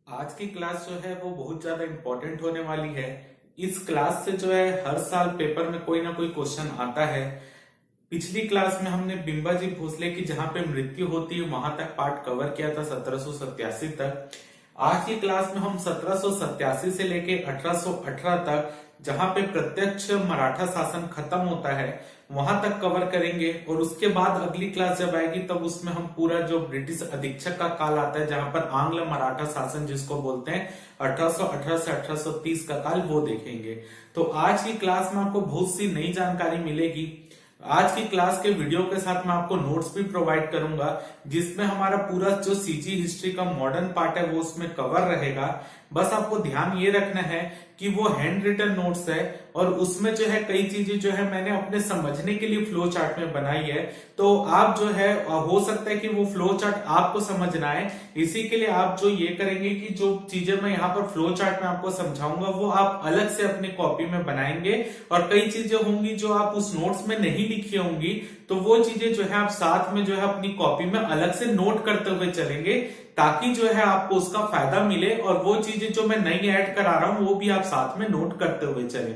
आज की क्लास जो है वो बहुत ज्यादा इंपॉर्टेंट होने वाली है। इस क्लास से जो है हर साल पेपर में कोई ना कोई क्वेश्चन आता है। पिछली क्लास में हमने बिंबाजी भोसले की जहां पे मृत्यु होती है वहां तक पार्ट कवर किया था 1787 तक। आज की क्लास में हम 1787 से लेके 1818 तक जहां पे प्रत्यक्ष मराठा शासन खत्म होता है वहां तक कवर करेंगे। और उसके बाद अगली क्लास जब आएगी तब उसमें हम पूरा जो ब्रिटिश अधीक्षक का काल आता है जहां पर आंग्ल मराठा शासन जिसको बोलते हैं 1818 से 1830 का काल वो देखेंगे। तो आज की क्लास में आपको बहुत सी नई जानकारी मिलेगी। आज की क्लास के वीडियो के साथ मैं आपको नोट्स भी प्रोवाइड करूंगा जिसमें हमारा पूरा जो सीजी हिस्ट्री का मॉडर्न पार्ट है वो उसमें कवर रहेगा। बस आपको ध्यान ये रखना है कि वो हैंड रिटन नोट्स है और उसमें जो है कई चीजें जो है मैंने अपने समझने के लिए फ्लो चार्ट में बनाई है। तो आप जो है हो सकता है कि वो फ्लो चार्ट आपको समझ ना आए, इसी के लिए आप जो ये करेंगे कि जो चीजें मैं यहाँ पर फ्लो चार्ट में आपको समझाऊंगा वो आप अलग से अपनी कॉपी में बनाएंगे। और कई चीजें होंगी जो आप उस नोट्स में नहीं लिखी होंगी तो वो चीजें जो है आप साथ में जो है अपनी कॉपी में अलग से नोट करते हुए चलेंगे ताकि जो है आपको उसका फायदा मिले। और वो चीजें जो मैं नई ऐड करा रहा हूं वो भी आप साथ में नोट करते हुए चले।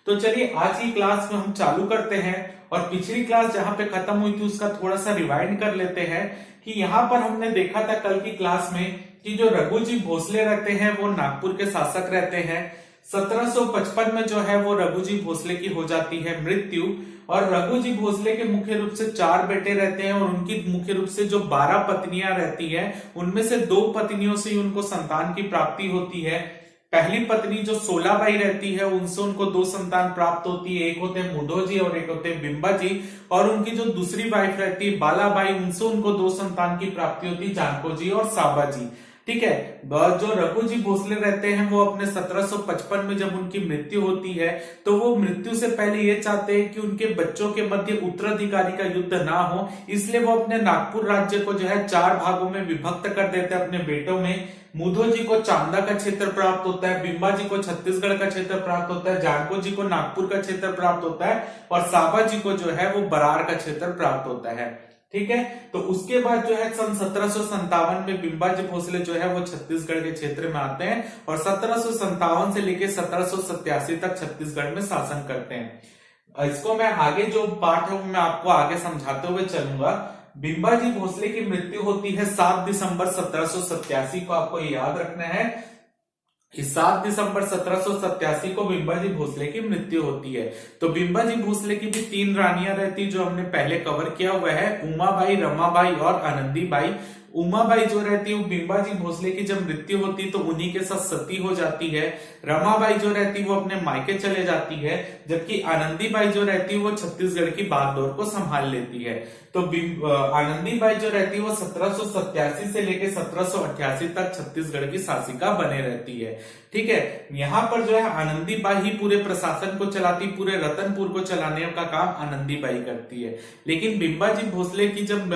तो चलिए आज की क्लास में हम चालू करते हैं और पिछली क्लास जहां पे खत्म हुई थी उसका थोड़ा सा रिवाइंड कर लेते हैं कि यहाँ पर हमने देखा था कल की क्लास में कि जो रघुजी भोसले रहते हैं वो नागपुर के शासक रहते हैं। 1755 में जो है वो रघुजी भोसले की हो जाती है मृत्यु। और रघुजी भोसले के मुख्य रूप से 4 बेटे रहते हैं और उनकी मुख्य रूप से जो 12 पत्नियां रहती हैं उनमें से 2 पत्नियों से ही उनको संतान की प्राप्ति होती है। पहली पत्नी जो 16 बाई रहती है उनसे उनको 2 संतान प्राप्त होती है, एक होते हैं मुधो जी और एक होते हैं बिंबा जी। और उनकी जो दूसरी वाइफ रहती है बालाबाई उनसे उनको 2 संतान की प्राप्ति होती है, जानको जी और साबा जी। ठीक है। जो रघुजी भोसले रहते हैं वो अपने 1755 में जब उनकी मृत्यु होती है तो वो मृत्यु से पहले ये चाहते हैं कि उनके बच्चों के मध्य उत्तराधिकारी का युद्ध ना हो, इसलिए वो अपने नागपुर राज्य को जो है 4 भागों में विभक्त कर देते हैं अपने बेटों में। मुधो जी को चांदा का क्षेत्र प्राप्त होता है, बिंबा जी को छत्तीसगढ़ का क्षेत्र प्राप्त होता है, जानको जी को नागपुर का क्षेत्र प्राप्त होता है और साबा जी को जो है वो बरार का क्षेत्र प्राप्त होता है। ठीक है। तो उसके बाद जो है सन 1757 में बिंबाजी भोसले जो है वो छत्तीसगढ़ के क्षेत्र में आते हैं और 1757 से लेकर 1787 तक छत्तीसगढ़ में शासन करते हैं। इसको मैं आगे जो पार्ट है वो मैं आपको आगे समझाते हुए चलूंगा। बिंबाजी भोसले की मृत्यु होती है 7 दिसंबर 1787 को, आपको याद रखना है। इस 7 दिसंबर 1787 को बिंबाजी भोसले की मृत्यु होती है। तो बिंबाजी भोसले की भी 3 रानियां रहती जो हमने पहले कवर किया हुआ है, उमाबाई, रमाबाई और आनंदीबाई। उमाबाई जो रहती है वो बिंबाजी भोसले की जब मृत्यु होती है तो उन्हीं के साथ सती हो जाती है। रमाबाई जो रहती है वो अपने मायके चले जाती है, जबकि आनंदीबाई जो रहती है वो छत्तीसगढ़ की बागडोर को संभाल लेती है। तो आनंदीबाई जो रहती है वो 1787 से लेकर 1788 तक छत्तीसगढ़ की शासिका बने रहती है। ठीक है। यहाँ पर जो है आनंदीबाई ही पूरे प्रशासन को चलाती, पूरे रतनपुर को चलाने का काम आनंदीबाई करती है। लेकिन बिंबाजी भोसले की जब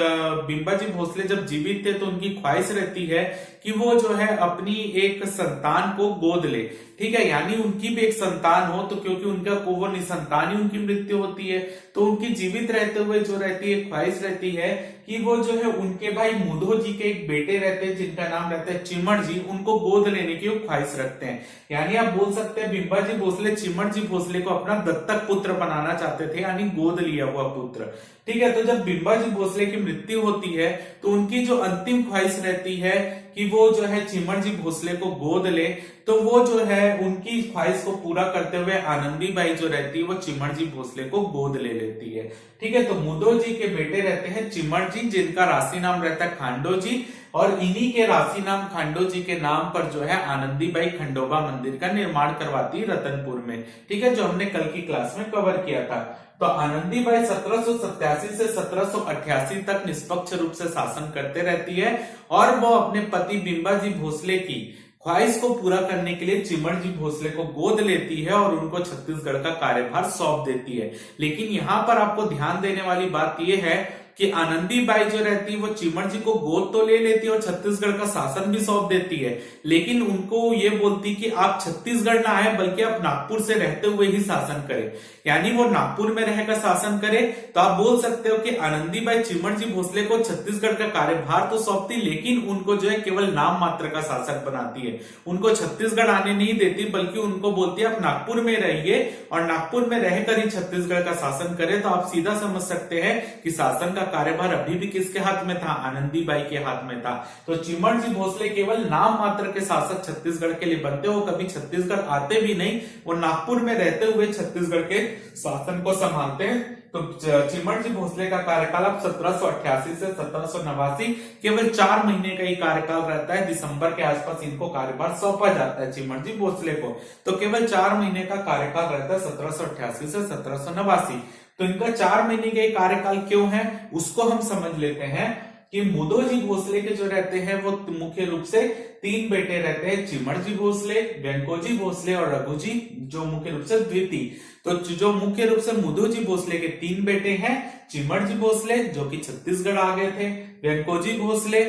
बिंबाजी भोसले जब जीवित थे तो उनकी ख्वाहिश रहती है कि वो जो है अपनी एक संतान को गोद ले। ठीक है। यानी उनकी भी एक संतान हो, तो क्योंकि उनका को वो निसंतान ही उनकी मृत्यु होती है तो उनकी जीवित रहते हुए जो रहती है ख्वाहिश रहती है कि वो जो है उनके भाई मुधो जी के एक बेटे रहते हैं जिनका नाम रहता है चिमर जी, उनको गोद लेने की ख्वाहिश रखते हैं। यानी आप बोल सकते हैं बिंबाजी भोसले चिमर जी भोसले को अपना दत्तक पुत्र बनाना चाहते थे, यानी गोद लिया हुआ पुत्र। ठीक है। तो जब बिंबाजी भोसले की मृत्यु होती है तो उनकी जो अंतिम ख्वाहिश रहती है कि वो जो है चिमर जी भोसले को गोद ले, तो वो जो है उनकी ख्वाहिश को पूरा करते हुए आनंदीबाई जो रहती है वो चिमर जी भोसले को गोद ले लेती है। ठीक है। तो मुधो जी के बेटे रहते हैं चिमर जी जिनका राशि नाम रहता है खांडो जी, और इन्हीं के राशि नाम खांडो जी के नाम पर जो है आनंदीबाई खंडोबा मंदिर का निर्माण करवाती है रतनपुर में। ठीक है। जो हमने कल की क्लास में कवर किया था। तो आनंदीबाई 1787 से 1788 तक निष्पक्ष रूप से शासन करते रहती है और वो अपने पति बिंबाजी भोसले की ख्वाहिश को पूरा करने के लिए चिमर जी भोसले को गोद लेती है और उनको छत्तीसगढ़ का कार्यभार सौंप देती है। लेकिन यहाँ पर आपको ध्यान देने वाली बात यह है कि आनंदीबाई जो रहती है वो चिमर जी को गोद तो ले लेती है और छत्तीसगढ़ का शासन भी सौंप देती है, लेकिन उनको ये बोलती कि आप छत्तीसगढ़ ना आए बल्कि आप नागपुर से रहते हुए ही शासन करें, यानी वो नागपुर में रहकर शासन करे। तो आप बोल सकते हो कि आनंदीबाई चिमर जी भोसले को छत्तीसगढ़ का कार्यभार तो सौंपती, लेकिन उनको जो है केवल नाम मात्र का शासक बनाती है, उनको छत्तीसगढ़ आने नहीं देती, बल्कि उनको बोलती है आप नागपुर में रहिए और नागपुर में रहकर ही छत्तीसगढ़ का शासन करें। तो आप सीधा समझ सकते हैं कि शासन का कार्यभार अभी भी किसके हाथ में था, आनंदीबाई के हाथ में था। तो चिमर जी भोसले केवल नाम मात्र के शासक छत्तीसगढ़ के लिए बनते, वो कभी छत्तीसगढ़ आते भी नहीं, वो नागपुर में रहते हुए छत्तीसगढ़ के शासन को संभालते हैं। तो चिमर जी भोसले का कार्यकाल अब 1788 से 1789 केवल 4 महीने का ही कार्यकाल रहता है। दिसंबर के आसपास इनको कार्यभार सौंपा जाता है चिमर जी भोसले को, तो केवल 4 महीने का कार्यकाल रहता है 1788 से 1789। तो इनका 4 महीने का कार्यकाल क्यों है उसको हम समझ लेते हैं कि मुधो जी भोसले के जो रहते हैं वो मुख्य रूप से 3 बेटे रहते हैं, चिमर जी भोसले, वेंकोजी भोसले और रघु जी, जो मुख्य रूप से द्वितीय। तो जो मुख्य रूप से मुधो जी भोसले के 3 बेटे हैं, चिमर जी भोसले जो कि छत्तीसगढ़ आ गए थे, वेंकोजी भोसले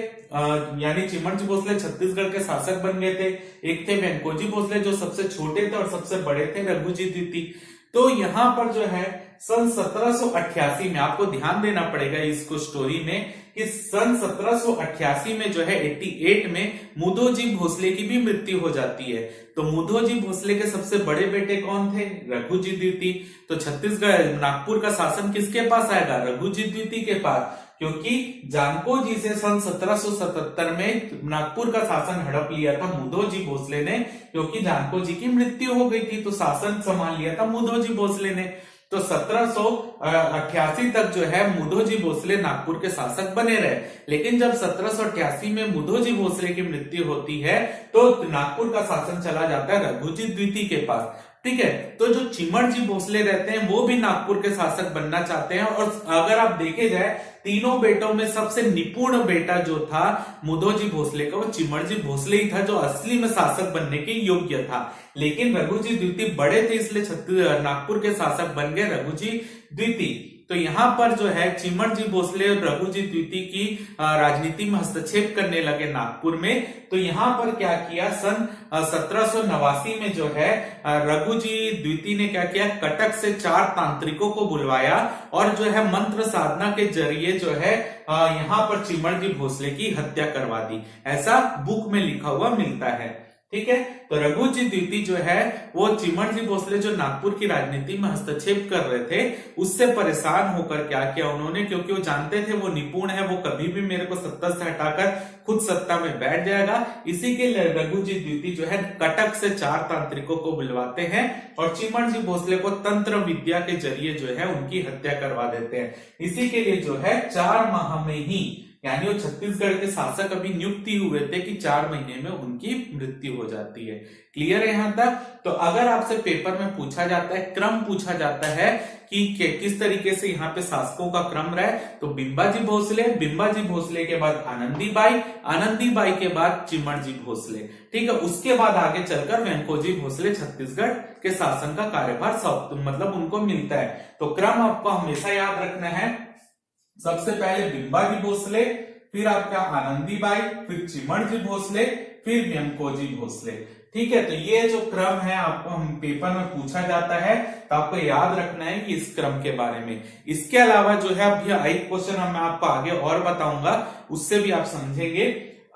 यानी चिमर जी भोसले छत्तीसगढ़ के शासक बन गए थे, एक थे वेंकोजी भोसले जो सबसे छोटे थे और सबसे बड़े थे रघु जी द्वितीय। तो यहाँ पर जो है सन 1788 में आपको ध्यान देना पड़ेगा इसको स्टोरी में कि सन 1788 में जो है 88 में मुधो जी भोसले की भी मृत्यु हो जाती है। तो मुधो जी भोसले के सबसे बड़े बेटे कौन थे, रघु जी द्वितीय। तो छत्तीसगढ़ नागपुर का शासन किसके पास आएगा, रघु जी द्वितीय के पास, क्योंकि जानको जी से सन 1777 में नागपुर का शासन हड़प लिया था मुधो जी भोसले ने, क्योंकि जानको जी की मृत्यु हो गई थी, तो शासन संभाल लिया था मुधो जी भोसले ने। तो 1788 तक जो है मुधो जी भोसले नागपुर के शासक बने रहे, लेकिन जब 1788 में मुधो जी भोसले की मृत्यु होती है तो नागपुर का शासन चला जाता है रघु जी द्वितीय के पास। ठीक है, तो जो चिमर जी भोसले रहते हैं वो भी नागपुर के शासक बनना चाहते हैं, और अगर आप देखे जाए तीनों बेटों में सबसे निपुण बेटा जो था मुधो जी भोसले का, वो चिमर जी भोसले ही था जो असली में शासक बनने के योग्य था। लेकिन रघु जी द्वितीय बड़े थे इसलिए नागपुर के शासक बन गए रघु जी द्वितीय। तो यहाँ पर जो है चिमर जी भोसले और रघु जी द्वितीय की राजनीति में हस्तक्षेप करने लगे नागपुर में। तो यहाँ पर क्या किया, सन 1789 में जो है रघु जी द्वितीय ने क्या किया, कटक से 4 तांत्रिकों को बुलवाया और जो है मंत्र साधना के जरिए जो है यहाँ पर चिमर जी भोसले की हत्या करवा दी, ऐसा बुक में लिखा हुआ मिलता है। ठीक है, तो रघु जी द्वितीय जो है वो चिमर जी भोसले जो नागपुर की राजनीति में हस्तक्षेप कर रहे थे उससे परेशान होकर क्या किया उन्होंने, क्योंकि वो जानते थे वो निपुण है, वो कभी भी मेरे को सत्ता से हटाकर खुद सत्ता में बैठ जाएगा। इसी के लिए रघु जी द्वितीय जो है कटक से 4 तांत्रिकों को बुलवाते हैं और चिमर जी भोसले को तंत्र विद्या के जरिए जो है उनकी हत्या करवा देते हैं। इसी के लिए जो है 4 माह में ही, यानी वो छत्तीसगढ़ के शासक अभी नियुक्त हुए थे कि 4 महीने में उनकी मृत्यु हो जाती है। क्लियर है यहाँ तक? तो अगर आपसे पेपर में पूछा जाता है, क्रम पूछा जाता है कि किस तरीके से यहाँ पे शासकों का क्रम रहा है, तो बिंबाजी भोसले के बाद आनंदीबाई के बाद चिमर जी भोसले, ठीक है। उसके बाद आगे चलकर वेंकोजी भोसले छत्तीसगढ़ के शासन का कार्यभार मतलब उनको मिलता है। तो क्रम आपको हमेशा याद रखना है, सबसे पहले बिंबाजी भोसले, फिर आपका आनंदीबाई, फिर चिमर जी भोसले, फिर वेंकोजी भोसले। ठीक है, तो ये जो क्रम है आपको हम पेपर में पूछा जाता है तो आपको याद रखना है कि इस क्रम के बारे में। इसके अलावा जो है अभी एक क्वेश्चन मैं आपको आगे और बताऊंगा, उससे भी आप समझेंगे।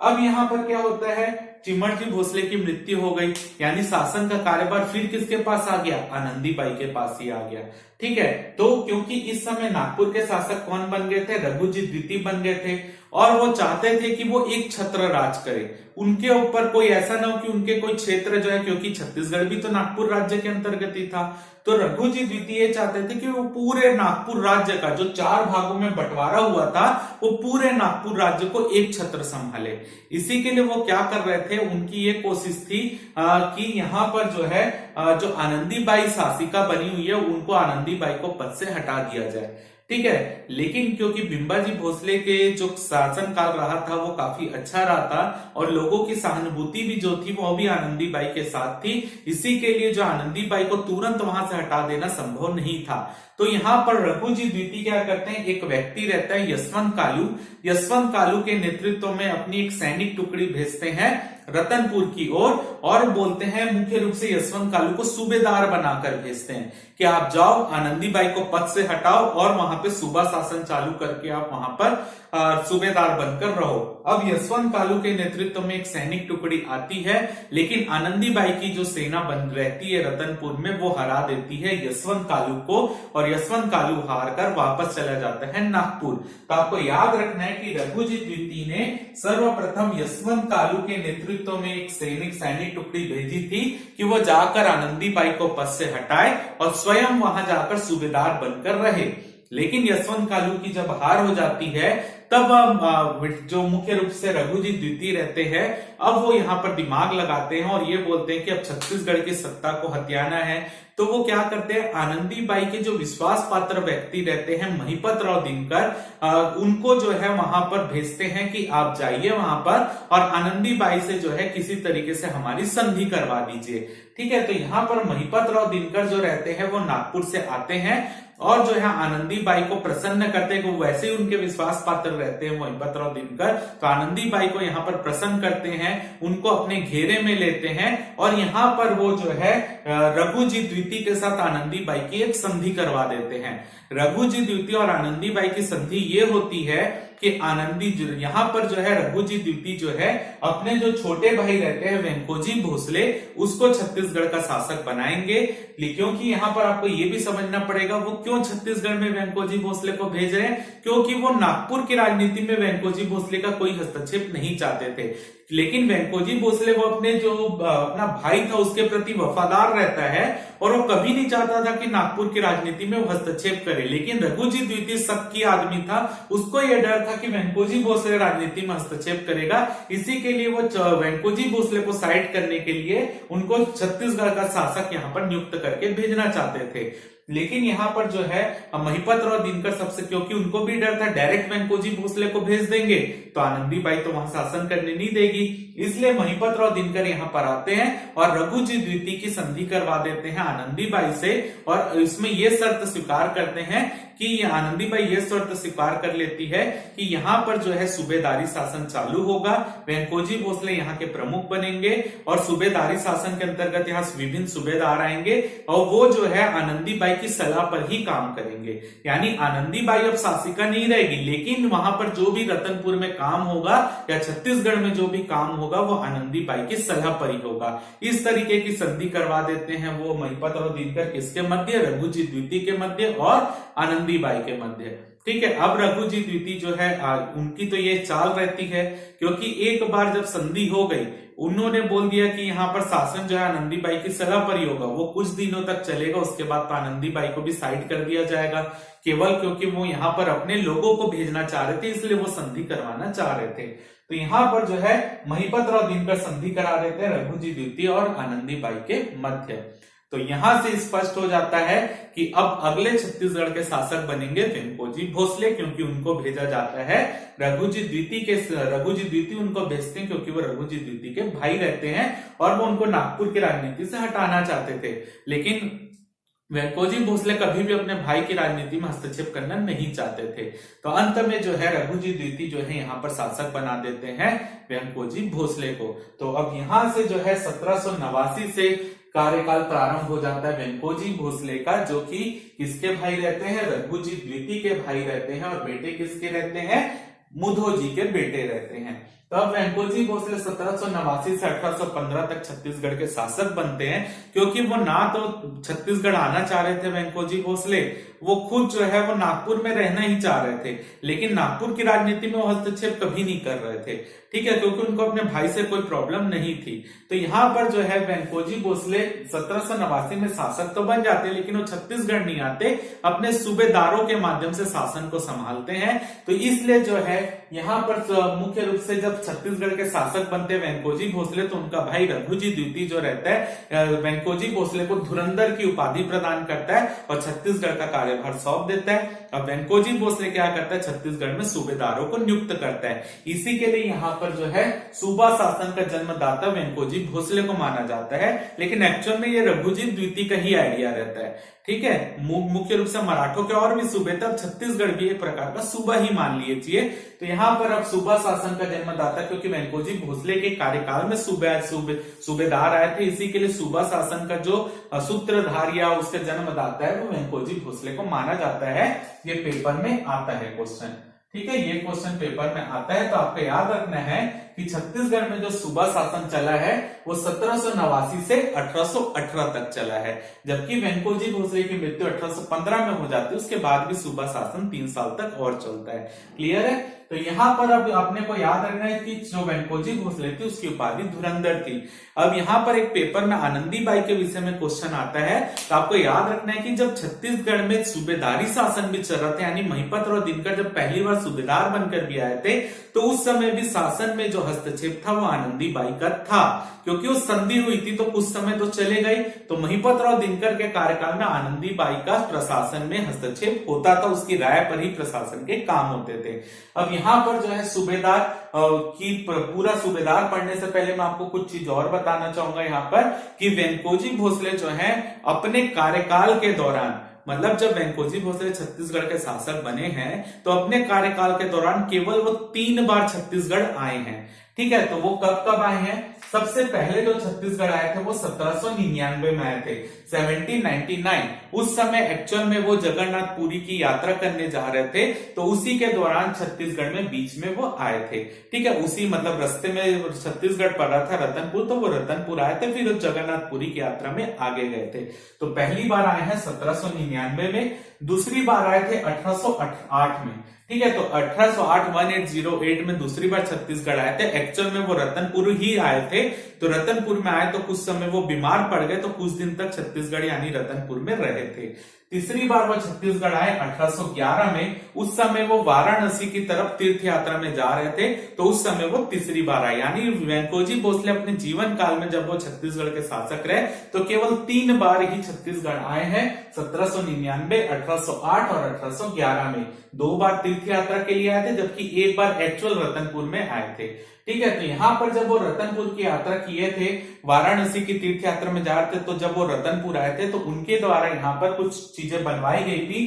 अब यहाँ पर क्या होता है, चिमर जी भोसले की मृत्यु हो गई, यानी शासन का कार्यभार फिर किसके पास आ गया, आनंदीबाई के पास ही आ गया। ठीक है, तो क्योंकि इस समय नागपुर के शासक कौन बन गए थे, रघु जी द्वितीय बन गए थे, और वो चाहते थे कि वो एक छत्र राज करे, उनके ऊपर कोई ऐसा ना हो कि उनके कोई क्षेत्र जो है, क्योंकि छत्तीसगढ़ भी तो नागपुर राज्य के अंतर्गत ही था, तो रघु जी द्वितीय चाहते थे कि वो पूरे नागपुर राज्य का जो 4 भागों में बंटवारा हुआ था वो पूरे नागपुर राज्य को एक छत्र संभाले। इसी के लिए वो क्या कर रहे थे, उनकी ये कोशिश थी कि यहाँ पर जो है जो आनंदीबाई शासिका बनी हुई है उनको आनंदीबाई को पद से हटा दिया जाए। ठीक है। लेकिन क्योंकि बिंबाजी भोसले के जो शासन काल रहा था वो काफी अच्छा रहा था और लोगों की सहानुभूति भी जो थी वो भी आनंदीबाई के साथ थी, इसी के लिए जो आनंदीबाई को तुरंत वहां से हटा देना संभव नहीं था। तो यहाँ पर रघुजी द्वितीय क्या करते हैं, एक व्यक्ति रहता है यशवंत कालू, यशवंत कालू के नेतृत्व में अपनी एक सैनिक टुकड़ी भेजते हैं रतनपुर की ओर और बोलते हैं, मुख्य रूप से यशवंत कालू को सूबेदार बनाकर भेजते हैं कि आप जाओ आनंदीबाई को पद से हटाओ और वहां पे सूबा शासन चालू करके आप वहां पर सूबेदार बनकर रहो। अब यशवंत कालू के नेतृत्व में एक सैनिक टुकड़ी आती है, लेकिन आनंदीबाई की जो सेना बन रहती है रतनपुर में वो हरा देती है यशवंत कालू को और यशवंत कालू हार कर वापस चला जाता है नागपुर। तो आपको याद रखना है कि रघुजी द्वितीय ने सर्वप्रथम यशवंत कालू के नेतृत्व में एक सैनिक टुकड़ी भेजी थी कि वो जाकर आनंदीबाई को पद से हटाए और स्वयं वहां जाकर सूबेदार बनकर रहे। लेकिन यशवंत कालू की जब हार हो जाती है तब जो मुख्य रूप से रघुजी द्वितीय रहते हैं, अब वो यहाँ पर दिमाग लगाते हैं और ये बोलते हैं कि अब छत्तीसगढ़ की सत्ता को हथियाना है। तो वो क्या करते हैं, आनंदीबाई के जो विश्वास पात्र व्यक्ति रहते हैं महिपत राव दिनकर, उनको जो है वहां पर भेजते हैं कि आप जाइए वहां पर और आनंदीबाई से जो है किसी तरीके से हमारी संधि करवा दीजिए। ठीक है, तो यहाँ पर महिपत राव दिनकर जो रहते हैं वो नागपुर से आते हैं और जो है आनंदीबाई को प्रसन्न करते हैं, वैसे ही उनके विश्वास पात्र रहते हैं महिपत राव दिनकर, तो आनंदीबाई को यहाँ पर प्रसन्न करते हैं, उनको अपने घेरे में लेते हैं और यहाँ पर वो जो है रघुजी द्वितीय के साथ आनंदीबाई की एक संधि करवा देते हैं। रघुजी द्वितीय और आनंदीबाई की संधि ये होती है कि यहाँ पर जो है रघुजी द्वितीय जो है अपने जो छोटे भाई रहते हैं वेंकोजी भोसले उसको छत्तीसगढ़ का शासक बनाएंगे। क्योंकि यहाँ पर आपको ये भी समझना पड़ेगा वो क्यों छत्तीसगढ़ में वेंकोजी भोसले को भेज रहे हैं, क्योंकि वो नागपुर की राजनीति में वेंकोजी भोसले का कोई हस्तक्षेप नहीं चाहते थे। लेकिन वेंकोजी भोसले वो अपना भाई था उसके प्रति वफादार रहता है और वो कभी नहीं चाहता था कि नागपुर की राजनीति में वो हस्तक्षेप करे। लेकिन रघुजी द्वितीय शक्की आदमी था, उसको यह डर था कि वेंकोजी भोसले राजनीति में हस्तक्षेप करेगा, इसी के लिए वो वेंकोजी भोसले को साइड करने के लिए उनको छत्तीसगढ़ का शासक यहाँ पर नियुक्त करके भेजना चाहते थे। लेकिन यहाँ पर जो है महिपत राव दिनकर सबसे, क्योंकि उनको भी डर था डायरेक्ट वेंकोजी भोसले को भेज देंगे तो आनंदीबाई तो वहां शासन करने नहीं देगी, इसलिए महिपत राव दिनकर यहाँ पर आते हैं और रघुजी द्वितीय की संधि करवा देते हैं आनंदीबाई से और इसमें यह शर्त स्वीकार करते हैं कि आनंदीबाई ये शर्त स्वीकार कर लेती है कि यहाँ पर जो है सूबेदारी शासन चालू होगा, वेंकोजी भोसले यहाँ के प्रमुख बनेंगे और सूबेदारी शासन के अंतर्गत यहाँ विभिन्न सूबेदार आएंगे और वो जो है आनंदीबाई की सलाह पर ही काम करेंगे। यानी आनंदीबाई अब शासिका नहीं रहेगी, लेकिन वहां पर जो भी रतनपुर में काम होगा या छत्तीसगढ़ में जो भी काम होगा वो आनंदीबाई की सलाह पर ही होगा। इस तरीके की संधि करवा देते हैं वो महिपत राव दिनकर किसके मध्य, रघुजी द्वितीय के मध्य और आनंदीबाई के मध्य। ठीक है, अब रघुजी द्वितीय जो है उनकी तो ये चाल रहती है, क्योंकि एक बार जब संधि हो गई उन्होंने बोल दिया कि यहाँ पर शासन जो है आनंदीबाई की सलाह पर ही होगा, वो कुछ दिनों तक चलेगा, उसके बाद तो आनंदीबाई को भी साइड कर दिया जाएगा, केवल क्योंकि वो यहाँ पर अपने लोगों को भेजना चाह रहे थे इसलिए वो संधि करवाना चाह रहे थे। तो यहाँ पर जो है महिपत राव दिनकर संधि करा देते हैं रघुजी द्वितीय और आनंदीबाई के मध्य। तो यहां से स्पष्ट हो जाता है कि अब अगले छत्तीसगढ़ के शासक बनेंगे वेंकोजी भोसले, क्योंकि उनको भेजा जाता है रघुजी द्वितीय उनको भेजते हैं क्योंकि वो रघुजी द्वितीय के भाई रहते हैं और वो उनको नागपुर की राजनीति से हटाना चाहते थे। लेकिन वेंकोजी भोसले कभी भी अपने भाई की राजनीति में हस्तक्षेप करना नहीं चाहते थे। तो अंत में जो है रघुजी द्वितीय जो है यहाँ पर शासक बना देते हैं वेंकोजी भोसले को। तो अब यहाँ से जो है 1789 से कार्यकाल प्रारंभ हो जाता है वेंकोजी भोसले का, जो कि किसके भाई रहते हैं, रघुजी द्वितीय के भाई रहते हैं और बेटे किसके रहते हैं, मुधोजी के बेटे रहते हैं। तो अब वेंकोजी भोसले 1789 से 1815 तक छत्तीसगढ़ के शासक बनते हैं, क्योंकि वो ना तो छत्तीसगढ़ आना चाह रहे थे वेंकोजी भोसले, वो खुद जो है वो नागपुर में रहना ही चाह रहे थे, लेकिन नागपुर की राजनीति में वो हस्तक्षेप कभी नहीं कर रहे थे। ठीक है, क्योंकि उनको अपने भाई से कोई प्रॉब्लम नहीं थी। तो यहाँ पर जो है वेंकोजी भोसले 1789 में शासक तो बन जाते हैं, लेकिन वो छत्तीसगढ़ नहीं आते, अपने सूबेदारों के माध्यम से शासन को संभालते हैं। तो इसलिए जो है यहाँ पर मुख्य रूप से जब जब छत्तीसगढ़ के शासक बनते वेंकोजी भोसले तो उनका भाई रघुजी द्वितीय जो रहता है वेंकोजी भोसले को धुरंधर की उपाधि प्रदान करता है और छत्तीसगढ़ का कार्यभार सौंप देता है। अब वेंकोजी भोसले क्या करता है, छत्तीसगढ़ में सूबेदारों को नियुक्त करता है। इसी के लिए यहाँ पर जो है सूबा शासन का जन्मदाता वेंकोजी भोसले को माना जाता है, लेकिन एक्चुअल में ये रघुजी द्वितीय का ही आइडिया रहता है। ठीक है, मुख्य रूप से मराठों के और भी सूबे थे, छत्तीसगढ़ भी एक प्रकार का सूबा ही मान लीजिए। तो यहाँ पर अब सूबा शासन का जन्मदाता, क्योंकि वेंकोजी भोसले के कार्यकाल में सूबेदार आए थे, इसी के लिए सूबा शासन का जो सूत्रधार या उसका जन्मदाता है वो वेंकोजी भोसले को माना जाता है। ये पेपर में आता है क्वेश्चन। ठीक है, ये क्वेश्चन पेपर में आता है। तो आपको याद रखना है कि छत्तीसगढ़ में जो सूबा शासन चला है वो 1789 से 1818 तक चला है, जबकि वेंकोजी भोसले की मृत्यु 1815 में हो जाती है। उसके बाद भी सूबा शासन 3 साल तक और चलता है। क्लियर है? तो यहाँ पर अब अपने को याद रखना है कि जो वेंकोजी भोसले थी उसकी उपाधि धुरंधर थी। अब यहाँ पर एक पेपर में आनंदीबाई के विषय में क्वेश्चन आता है, तो आपको याद रखना है कि जब छत्तीसगढ़ में सूबेदारी शासन भी चल रहा था, यानी महिपतराव दिनकर जब पहली बार सूबेदार बनकर भी आए थे, तो उस समय भी शासन में जो हस्तक्षेप था वो आनंदीबाई का था, क्योंकि वो संधि हुई थी तो कुछ समय तो चले गई। तो महिपतराव दिनकर के कार्यकाल में आनंदीबाई का प्रशासन में हस्तक्षेप होता था, उसकी राय पर ही प्रशासन के काम होते थे। अब यहाँ पर जो है सूबेदार की पूरा सूबेदार पढ़ने से पहले मैं आपको कुछ चीज और बताना चाहूंगा यहाँ पर कि वेंकोजी भोसले जो है अपने कार्यकाल के दौरान, मतलब जब वेंकोजी भोसले छत्तीसगढ़ के शासक बने हैं तो अपने कार्यकाल के दौरान केवल वो 3 बार छत्तीसगढ़ आए हैं। ठीक है, तो वो कब कब आए हैं? सबसे पहले जो छत्तीसगढ़ आए थे वो 1799 में आए थे, 1799। उस समय एक्चुअल में वो जगन्नाथपुरी की यात्रा करने जा रहे थे, तो उसी के दौरान छत्तीसगढ़ में बीच में वो आए थे। ठीक है, उसी मतलब रास्ते में छत्तीसगढ़ पड़ रहा था रतनपुर, तो वो रतनपुर आए थे, फिर जगन्नाथपुरी की यात्रा में आगे गए थे। तो पहली बार आए हैं 1799 में, दूसरी बार आए थे 1808 में। ठीक है, तो 1808 में दूसरी बार छत्तीसगढ़ आए थे। एक्चुअल में वो रतनपुर ही आए थे, तो रतनपुर में आए तो कुछ समय वो बीमार पड़ गए, तो कुछ दिन तक छत्तीसगढ़ यानी रतनपुर में रहे थे। तीसरी बार वो छत्तीसगढ़ आए 1811 में, उस समय वो वाराणसी की तरफ तीर्थ यात्रा में जा रहे थे, तो उस समय वो तीसरी बार आए। यानी वेंकोजी भोसले अपने जीवन काल में जब वो छत्तीसगढ़ के शासक रहे तो केवल 3 बार ही छत्तीसगढ़ आए हैं, 1799, 1808 और 1811 में। 2 बार तीर्थ यात्रा के लिए आए थे, जबकि 1 बार एक्चुअल रतनपुर में आए थे। ठीक है, तो यहाँ पर जब वो रतनपुर की यात्रा किए थे, वाराणसी की तीर्थ यात्रा में जा रहे थे, तो जब वो रतनपुर आए थे तो उनके द्वारा यहाँ पर कुछ चीजें बनवाई गई थी।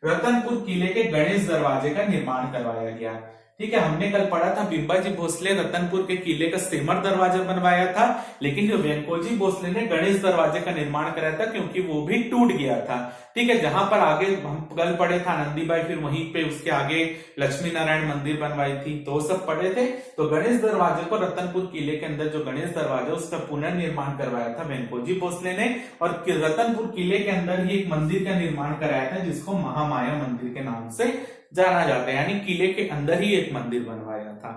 रतनपुर किले के गणेश दरवाजे का निर्माण करवाया गया। ठीक है, हमने कल पढ़ा था बिंबाजी भोसले रतनपुर के किले का सेमर दरवाजा बनवाया था, लेकिन जो वेंकोजी भोसले ने गणेश दरवाजे का निर्माण कराया था, क्योंकि वो भी टूट गया था। ठीक है, जहां पर आगे हम कल पढ़े था आनंदीबाई, फिर वहीं पे उसके आगे लक्ष्मी नारायण मंदिर बनवाई थी, तो वो सब पढ़े थे। तो गणेश दरवाजे को रतनपुर किले के अंदर जो गणेश दरवाजा उसका पुनर्निर्माण करवाया था वेंकोजी भोसले ने, और रतनपुर किले के अंदर ही एक मंदिर का निर्माण कराया था जिसको महामाया मंदिर के नाम से जाना जाता है, यानी किले के अंदर ही एक मंदिर बनवाया था।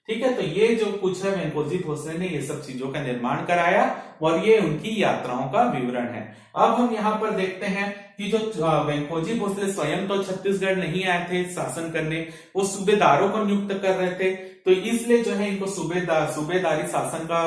ठीक है, तो ये जो कुछ है वेंकोजी भोसले ने ये सब चीजों का निर्माण कराया और ये उनकी यात्राओं का विवरण है। अब हम यहाँ पर देखते हैं कि जो वेंकोजी भोसले स्वयं तो छत्तीसगढ़ नहीं आए थे शासन करने, वो सूबेदारों को नियुक्त कर रहे थे, तो इसलिए जो है इनको सूबेदारी शासन का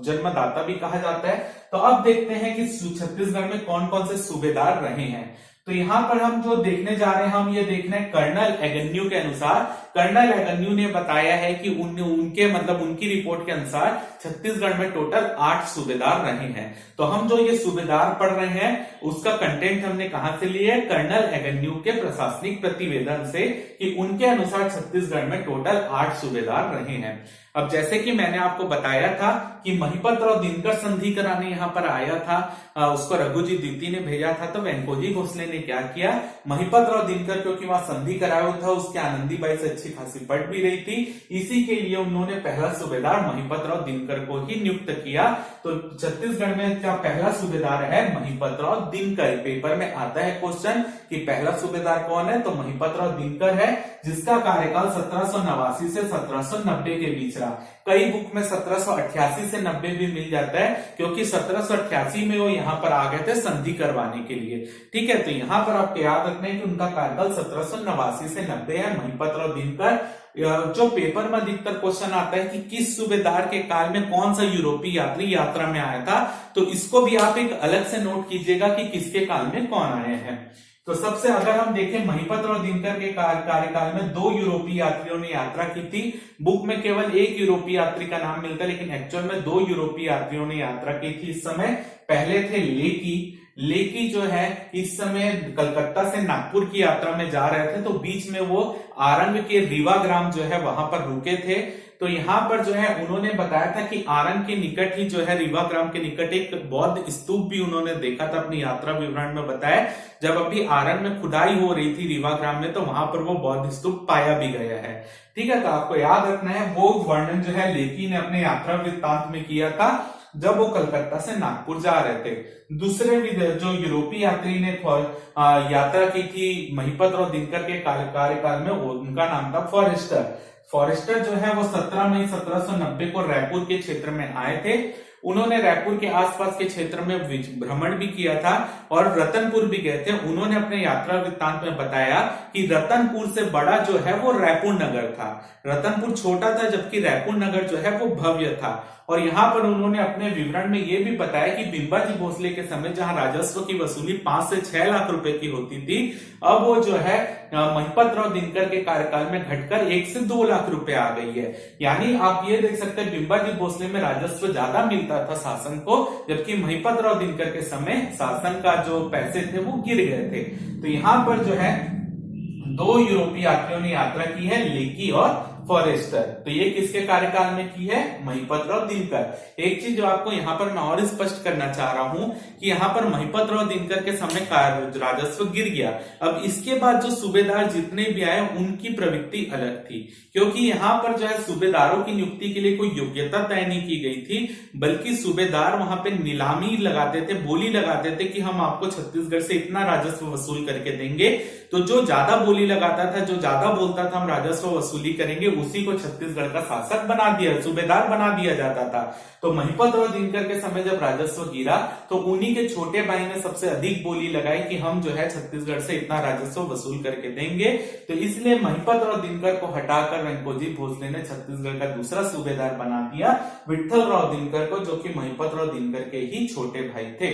जन्मदाता भी कहा जाता है। तो अब देखते हैं कि छत्तीसगढ़ में कौन कौन से सूबेदार रहे हैं। तो यहाँ पर हम जो देखने जा रहे हैं, हम ये देख रहे हैं कर्नल एगन्यू के अनुसार। कर्नल एगन्यू ने बताया है कि उनकी रिपोर्ट के अनुसार छत्तीसगढ़ में टोटल 8 सूबेदार रहे हैं। तो हम जो ये सूबेदार पढ़ रहे हैं उसका कंटेंट हमने कहां से लिया है? कर्नल एगन्यू के प्रशासनिक प्रतिवेदन से, कि उनके अनुसार छत्तीसगढ़ में टोटल 8 सूबेदार रहे हैं। अब जैसे कि मैंने आपको बताया था कि महिपतराव दिनकर संधि कराने यहाँ पर आया था, उसको रघुजी द्वितीय ने भेजा था, तो वेंकोजी भोसले ने क्या किया, महिपतराव दिनकर क्योंकि वहां संधि कराया था, उसके आनंदीबाई से अच्छी खासी पट भी रही थी, इसी के लिए उन्होंने पहला सूबेदार महिपतराव दिनकर को ही नियुक्त किया। तो छत्तीसगढ़ में क्या पहला सूबेदार है? महिपतराव दिनकर। पेपर में आता है क्वेश्चन कि पहला सूबेदार कौन है, तो महिपतराव दिनकर है, जिसका कार्यकाल 1789 से 1790 के बीच रहा। कई बुक में 1788 से 90 भी मिल जाता है, क्योंकि 1788 में वो यहाँ पर आ गए थे संधि करवाने के लिए। ठीक है, तो यहाँ पर आपको याद रखना है कि उनका कार्यकाल 1789 से 90 है महिपतराव दिनकर, जो पेपर में अधिकतर क्वेश्चन आता है कि किस सूबेदार के काल में कौन सा यूरोपीय यात्री यात्रा में आया था, तो इसको भी आप एक अलग से नोट कीजिएगा कि किसके काल में कौन आए हैं। तो सबसे अगर हम देखें महिपत और दिनकर के कार्यकाल में 2 यूरोपीय यात्रियों ने यात्रा की थी। बुक में केवल एक यूरोपीय यात्री का नाम मिलता है, लेकिन एक्चुअल में 2 यूरोपीय यात्रियों ने यात्रा की थी इस समय। पहले थे लेकी जो है इस समय कलकत्ता से नागपुर की यात्रा में जा रहे थे, तो बीच में वो आरंग के रीवा ग्राम जो है वहां पर रुके थे। तो यहाँ पर जो है उन्होंने बताया था कि आरंग के निकट ही जो है रीवा ग्राम के निकट एक बौद्ध स्तूप भी उन्होंने देखा था, अपनी यात्रा विवरण में बताया। जब अभी आरंग में खुदाई हो रही थी रीवा ग्राम में, तो वहां पर वो बौद्ध स्तूप पाया भी गया है। ठीक है, तो आपको याद रखना है वो वर्णन जो है लेकी ने अपने यात्रा वृत्तांत में किया था जब वो कलकत्ता से नागपुर जा रहे थे। दूसरे जो यूरोपीय यात्री ने यात्रा की थी महिपत और दिनकर के कार्यकाल में, उनका नाम था फॉरेस्टर जो है वो 17 मई 1790 को रायपुर के क्षेत्र में आए थे। उन्होंने रायपुर के आसपास के क्षेत्र में भ्रमण भी किया था और रतनपुर भी गए थे। उन्होंने अपने यात्रा वृत्तांत में बताया कि रतनपुर से बड़ा जो है वो रायपुर नगर था। रतनपुर छोटा था, जबकि रायपुर नगर जो है वो भव्य था। और यहाँ पर उन्होंने अपने विवरण में ये भी बताया कि बिंबाजी भोसले के समय जहां राजस्व की वसूली 5 से 6 लाख रुपए की होती थी, अब वो जो है महिपत राव दिनकर के कार्यकाल में घटकर 1 से 2 लाख रुपए आ गई है। यानी आप ये देख सकते हैं बिंबाजी भोसले में राजस्व ज्यादा मिलता था शासन को, जबकि महिपत राव दिनकर के समय शासन का जो पैसे थे वो गिर गए थे। तो यहाँ पर जो है 2 यूरोपीय यात्रियों ने यात्रा की है, लेकी और फॉरेस्टर। तो ये किसके कार्यकाल में की है? महिपत राव दिनकर। एक चीज जो आपको यहाँ पर मैं और स्पष्ट करना चाह रहा हूं कि यहाँ पर महिपत राव दिनकर के समय राजस्व गिर गया। अब इसके बाद जो सूबेदार जितने भी आए उनकी प्रवृत्ति अलग थी, क्योंकि यहाँ पर जो है सूबेदारों की नियुक्ति के लिए कोई योग्यता तय नहीं की गई थी, बल्कि सूबेदार वहां पे नीलामी लगाते थे, बोली लगाते थे कि हम आपको छत्तीसगढ़ से इतना राजस्व वसूल करके देंगे। तो जो ज्यादा बोली लगाता था, जो ज्यादा बोलता था हम राजस्व वसूली करेंगे, उसी को छत्तीसगढ़ का शासक बना दिया, सूबेदार बना दिया जाता था। तो महिपत राव दिनकर के समय जब राजस्व गिरा तो उन्हीं के छोटे भाई ने सबसे अधिक बोली लगाई कि हम जो है छत्तीसगढ़ से इतना राजस्व वसूल करके देंगे। तो इसलिए महिपत राव दिनकर को हटाकर वेंकोजी भोसले ने छत्तीसगढ़ का दूसरा सूबेदार बना दिया विट्ठल राव दिनकर को, जो कि महिपत राव दिनकर के ही छोटे भाई थे।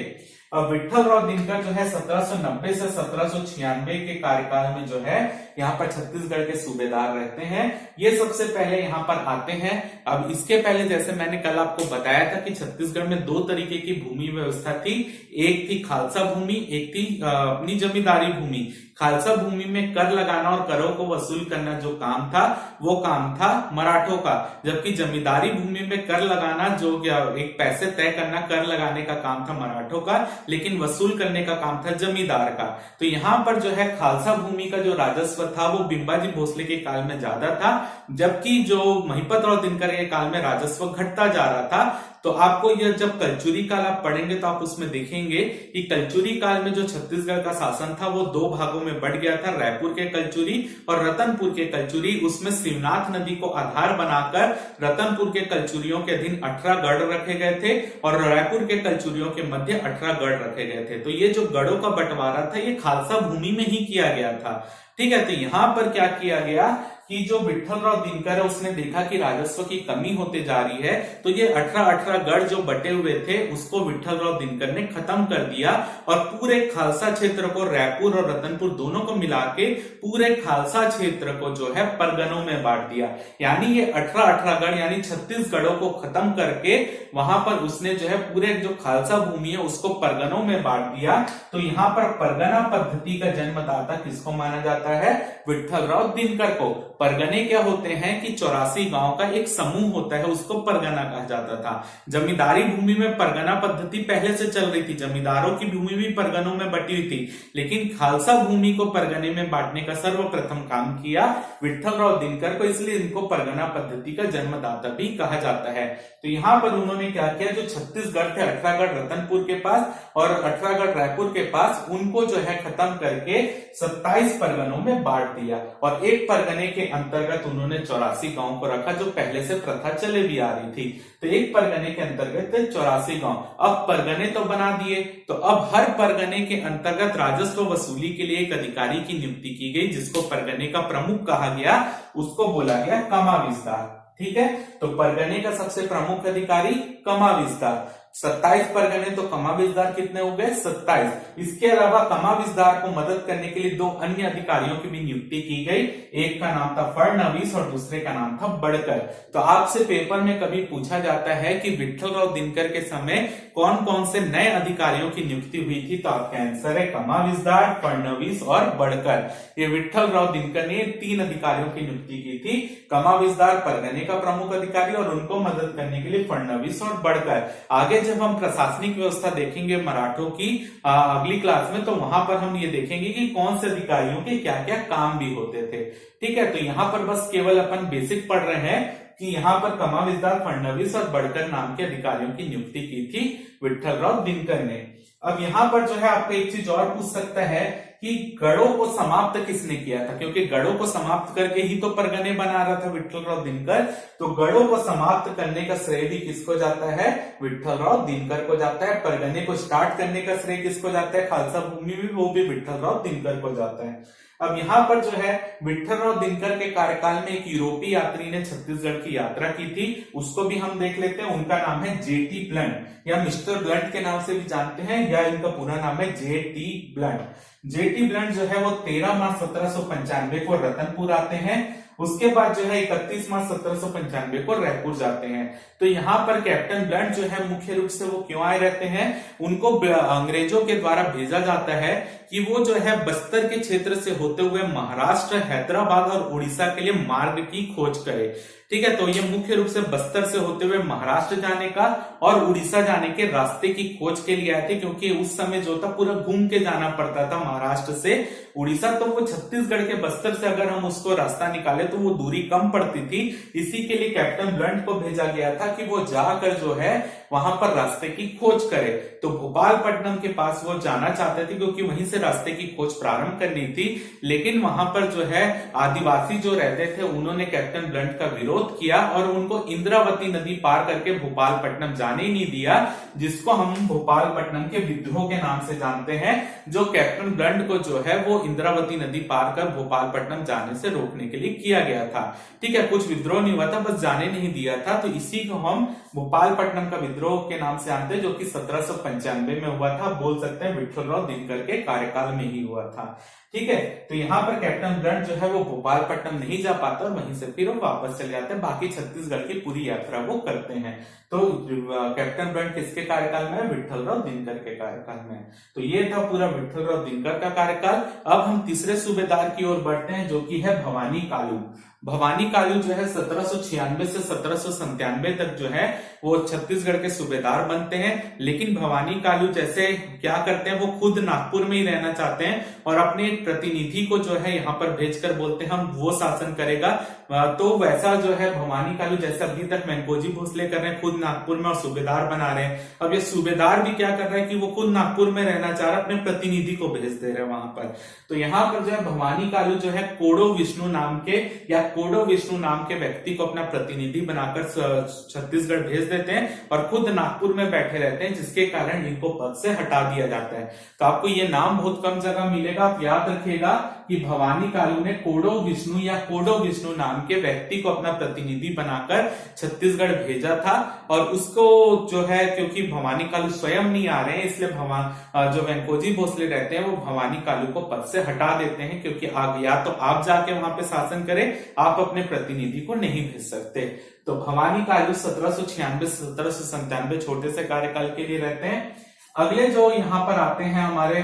अब विट्ठल राव दिनकर जो है 1790 से 1796 के कार्यकाल में जो है यहाँ पर छत्तीसगढ़ के सूबेदार रहते हैं। ये सबसे पहले यहाँ पर आते हैं। अब इसके पहले जैसे मैंने कल आपको बताया था कि छत्तीसगढ़ में 2 तरीके की भूमि व्यवस्था थी। एक थी खालसा भूमि, एक थी अपनी जमींदारी भूमि। खालसा भूमि में कर लगाना और करों को वसूल करना जो काम था वो काम था मराठों का, जबकि जमींदारी भूमि में कर लगाना जो एक पैसे तय करना, कर लगाने का काम था मराठों का, लेकिन वसूल करने का काम था जमींदार का। तो यहाँ पर जो है खालसा भूमि का जो राजस्व था वो बिंबाजी भोसले के काल में ज्यादा था, जबकि जो महिपत राव दिनकर के काल में राजस्व घटता जा रहा था। तो आपको यह जब कलचुरी काल आप पढ़ेंगे तो आप उसमें देखेंगे कि कलचुरी काल में जो छत्तीसगढ़ का शासन था वो 2 भागों में बढ़ गया था, रायपुर के कलचुरी और रतनपुर के कलचुरी। उसमें शिवनाथ नदी को आधार बनाकर रतनपुर के कलचुरियों के अधीन 18 गढ़ रखे गए थे और रायपुर के कलचुरियों के मध्य 18 गढ़ रखे गए थे। तो ये जो गढ़ों का बंटवारा था ये खालसा भूमि में ही किया गया था। ठीक है, तो यहां पर क्या किया गया कि जो विट्ठल राव दिनकर है उसने देखा कि राजस्व की कमी होते जा रही है, तो ये 18 गढ़ जो बटे हुए थे उसको विट्ठल राव दिनकर ने खत्म कर दिया और पूरे खालसा क्षेत्र को, रायपुर और रतनपुर दोनों को मिला के पूरे खालसा क्षेत्र को जो है परगनों में बांट दिया। यानी ये 18 गढ़ यानी 36 गढ़ों को खत्म करके वहां पर उसने जो है पूरे जो खालसा भूमि है उसको परगनों में बांट दिया। तो यहाँ पर परगना पद्धति का जन्मदाता किसको माना जाता है? विट्ठल राव दिनकर को। परगने क्या होते हैं कि 84 गांव का एक समूह होता है, उसको परगना कहा जाता था। जमींदारी भूमि में परगना पद्धति पहले से चल रही थी, जमींदारों की भूमि भी परगनों में बटी हुई थी, लेकिन खालसा भूमि को परगने में बांटने का सर्वप्रथम काम किया विट्ठल राव दिनकर को, इसलिए इनको परगना पद्धति का जन्मदाता भी कहा जाता है। तो यहाँ पर उन्होंने क्या किया, जो 36 गढ़ थे 18 गढ़ रतनपुर के पास और 18 गढ़ रायपुर के पास, उनको जो है खत्म करके 27 परगनों में बांट दिया और एक परगने के अंतर्गत उन्होंने 84 गांव को रखा, जो पहले से प्रथा चले भी आ रही थी। तो एक परगने के अंतर्गत 84 गांव। अब परगने तो बना दिए, तो अब हर परगने के अंतर्गत राजस्व वसूली के लिए एक अधिकारी की नियुक्ति की गई, जिसको परगने का प्रमुख कहा गया, उसको बोला गया कमाविजदार। ठीक है, तो परगने का सबसे प्रमुख अधिकारी कमाविजदार। 27 परगने, तो कमाविजदार कितने हो गए? 27। इसके अलावा कमाविजदार को मदद करने के लिए 2 अन्य अधिकारियों की भी नियुक्ति की गई। एक का नाम था फडणवीस और दूसरे का नाम था बड़कर। तो आपसे पेपर में कभी पूछा जाता है कि विठ्ठलराव दिनकर के समय कौन कौन से नए अधिकारियों की नियुक्ति हुई थी, तो आपका आंसर है कमाविजदार, फडणवीस और बड़कर। ये विठ्ठलराव दिनकर ने 3 अधिकारियों की नियुक्ति की थी, कमाविजदार परगने का प्रमुख अधिकारी और उनको मदद करने के लिए फडणवीस और बड़कर। आगे जब हम प्रशासनिक व्यवस्था देखेंगे मराठों की अगली क्लास में, तो वहां पर हम ये देखेंगे कि कौन से अधिकारियों के क्या क्या काम भी होते थे। ठीक है, तो यहाँ पर बस केवल अपन बेसिक पढ़ रहे हैं कि यहाँ पर कमाविजदार, फडणवीस और बड़कर नाम के अधिकारियों की नियुक्ति की थी विठ्ठलराव दिनकर ने। अब यहाँ पर जो है आपको एक चीज और पूछ सकता है कि गढ़ों को समाप्त किसने किया था, क्योंकि गढ़ों को समाप्त करके ही तो परगने बना रहा था विठ्ठलराव दिनकर। तो गढ़ों को समाप्त करने का श्रेय भी किसको जाता है? विठ्ठलराव दिनकर को जाता है। परगने को स्टार्ट करने का श्रेय किसको जाता है? खालसा भूमि भी, वो भी विठ्ठलराव दिनकर को जाता है। अब यहाँ पर जो है विठ्ठलराव दिनकर के कार्यकाल में एक यूरोपीय यात्री ने छत्तीसगढ़ की यात्रा की थी, उसको भी हम देख लेते हैं। उनका नाम है जेटी ब्लंट, या मिस्टर ब्लंट के नाम से भी जानते हैं, या इनका पूरा नाम है जेटी ब्लंट। जेटी ब्लंट जो है वो 13 मार्च 1795 को रतनपुर आते हैं। उसके बाद जो है 31 मार्च 1795 को रायपुर जाते हैं। तो यहाँ पर कैप्टन ब्लंट जो है मुख्य रूप से वो क्यों आए रहते हैं? उनको अंग्रेजों के द्वारा भेजा जाता है कि वो जो है बस्तर के क्षेत्र से होते हुए महाराष्ट्र, हैदराबाद और उड़ीसा के लिए मार्ग की खोज करे। ठीक है, तो ये मुख्य रूप से बस्तर से होते हुए महाराष्ट्र जाने का और उड़ीसा जाने के रास्ते की खोज के लिए आए थे, क्योंकि उस समय जो था पूरा घूम के जाना पड़ता था महाराष्ट्र से उड़ीसा। तो वो छत्तीसगढ़ के बस्तर से अगर हम उसको रास्ता निकाले तो वो दूरी कम पड़ती थी। इसी के लिए कैप्टन ब्लंट को भेजा गया था कि वो जाकर जो है वहां पर रास्ते की खोज करे। तो भोपालपट्टनम के पास वो जाना चाहते थे, क्योंकि वहीं से रास्ते की खोज प्रारंभ करनी थी। लेकिन वहां पर जो है आदिवासी जो रहते थे, उन्होंने कैप्टन ब्लंट का विरोध किया और उनको इंद्रावती नदी पार करके भोपालपट्टनम जाने ही नहीं दिया, जिसको हम भोपालपट्टनम के विद्रोह के नाम से जानते हैं। जो कैप्टन ब्लंट को जो है वो इंद्रावती नदी पार कर भोपालपट्टनम जाने से रोकने के लिए किया गया था। ठीक है, कुछ विद्रोह नहीं हुआ था, बस जाने नहीं दिया था। तो इसी को हम भोपालपट्टनम का विद्रोह के नाम से जानते हैं, जो कि 1795 में हुआ था। बोल सकते हैं विठ्ठलराव दिनकर के कार्यकाल में ही हुआ था। ठीक है, तो यहाँ पर कैप्टन ब्लंट जो है वो भोपालपट्टनम नहीं जा पाता और वहीं से फिर वो वापस चले जाते हैं। बाकी छत्तीसगढ़ की पूरी यात्रा वो करते हैं। तो कैप्टन ब्लंट किसके कार्यकाल में है? विठ्ठलराव दिनकर के कार्यकाल में। तो ये था पूरा विठ्ठलराव दिनकर का कार्यकाल। अब हम तीसरे सूबेदार की ओर बढ़ते हैं, जो कि है भवानी कालू। भवानी कालू जो है 1796 से 1797 तक जो है वो छत्तीसगढ़ के सूबेदार बनते हैं। लेकिन भवानी कालू जैसे क्या करते हैं, वो खुद नागपुर में ही रहना चाहते हैं और अपने प्रतिनिधि को जो है यहाँ पर भेजकर बोलते हैं हम वो शासन करेगा। तो वैसा जो है भवानी कालू जैसे अभी तक मैनकोजी भोसले कर रहे हैं, खुद नागपुर में और सूबेदार बना रहे हैं। अब ये सूबेदार भी क्या कर रहे हैं कि वो खुद नागपुर में रहना चाह रहे हैं, अपने प्रतिनिधि को भेज दे रहे हैं वहां पर। तो यहाँ पर जो है भवानी कालू जो है कोडो विष्णु नाम के या कोडो विष्णु नाम के व्यक्ति को अपना प्रतिनिधि बनाकर छत्तीसगढ़ भेज देते हैं और खुद नागपुर में बैठे रहते हैं, जिसके कारण इनको पद से हटा दिया जाता है। तो आपको ये नाम बहुत कम जगह मिलेगा, आप याद रखिएगा कि भवानी कालू ने कोडो विष्णु या कोडो विष्णु नाम के व्यक्ति को अपना प्रतिनिधि बनाकर छत्तीसगढ़ भेजा था। और उसको जो है, क्योंकि भवानी कालू स्वयं नहीं आ रहे हैं, इसलिए जो वेंकोजी भोसले रहते हैं वो भवानी कालू को पद से हटा देते हैं, क्योंकि या तो आप जाके वहां पे शासन करें, आप अपने प्रतिनिधि को नहीं भेज सकते। तो भवानी कालू 1796 से 1797 छोटे से कार्यकाल के लिए रहते हैं। अगले जो यहाँ पर आते हैं हमारे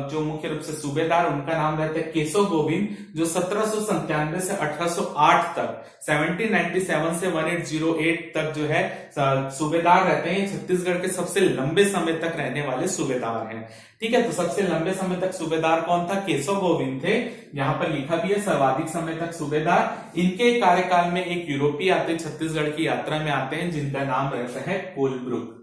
जो मुख्य रूप से सूबेदार, उनका नाम रहता है केशव गोविंद, जो 1797 से 1808 तक 1797 से 1808 तक जो है सूबेदार रहते हैं। छत्तीसगढ़ के सबसे लंबे समय तक रहने वाले सूबेदार हैं। ठीक है, तो सबसे लंबे समय तक सूबेदार कौन था? केशव गोविंद थे। यहाँ पर लिखा भी है सर्वाधिक समय तक सूबेदार। इनके कार्यकाल में एक यूरोपीय आते छत्तीसगढ़ की यात्रा में आते हैं, जिनका नाम रहता है कोलब्रुक।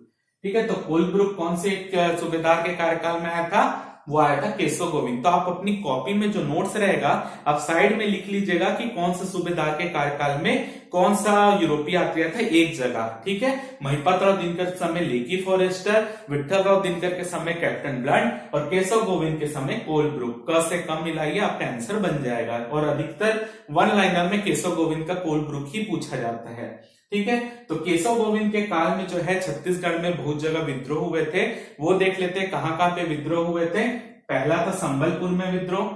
ठीक है, तो कोलब्रुक कौन से सूबेदार के कार्यकाल में आया था? वो आया था केशव गोविंद। तो आप अपनी कॉपी में जो नोट्स रहेगा आप साइड में लिख लीजिएगा कि कौन से सूबेदार के कार्यकाल में कौन सा यूरोपीय यात्री था एक जगह, ठीक है। महिपातराव दिनकर के समय लेकी फॉरेस्टर, विठलराव दिनकर के समय कैप्टन ब्लंट और केशव गोविंद के समय कोलब्रुक। क से कम मिलाइए आपका आंसर बन जाएगा। और अधिकतर वन लाइनर में केशव गोविंद का कोलब्रुक ही पूछा जाता है, ठीक है। तो केशव गोविंद के काल में जो है छत्तीसगढ़ में बहुत जगह विद्रोह हुए थे, वो देख लेते हैं कहां कहां पे विद्रोह हुए थे। पहला था संबलपुर में विद्रोह,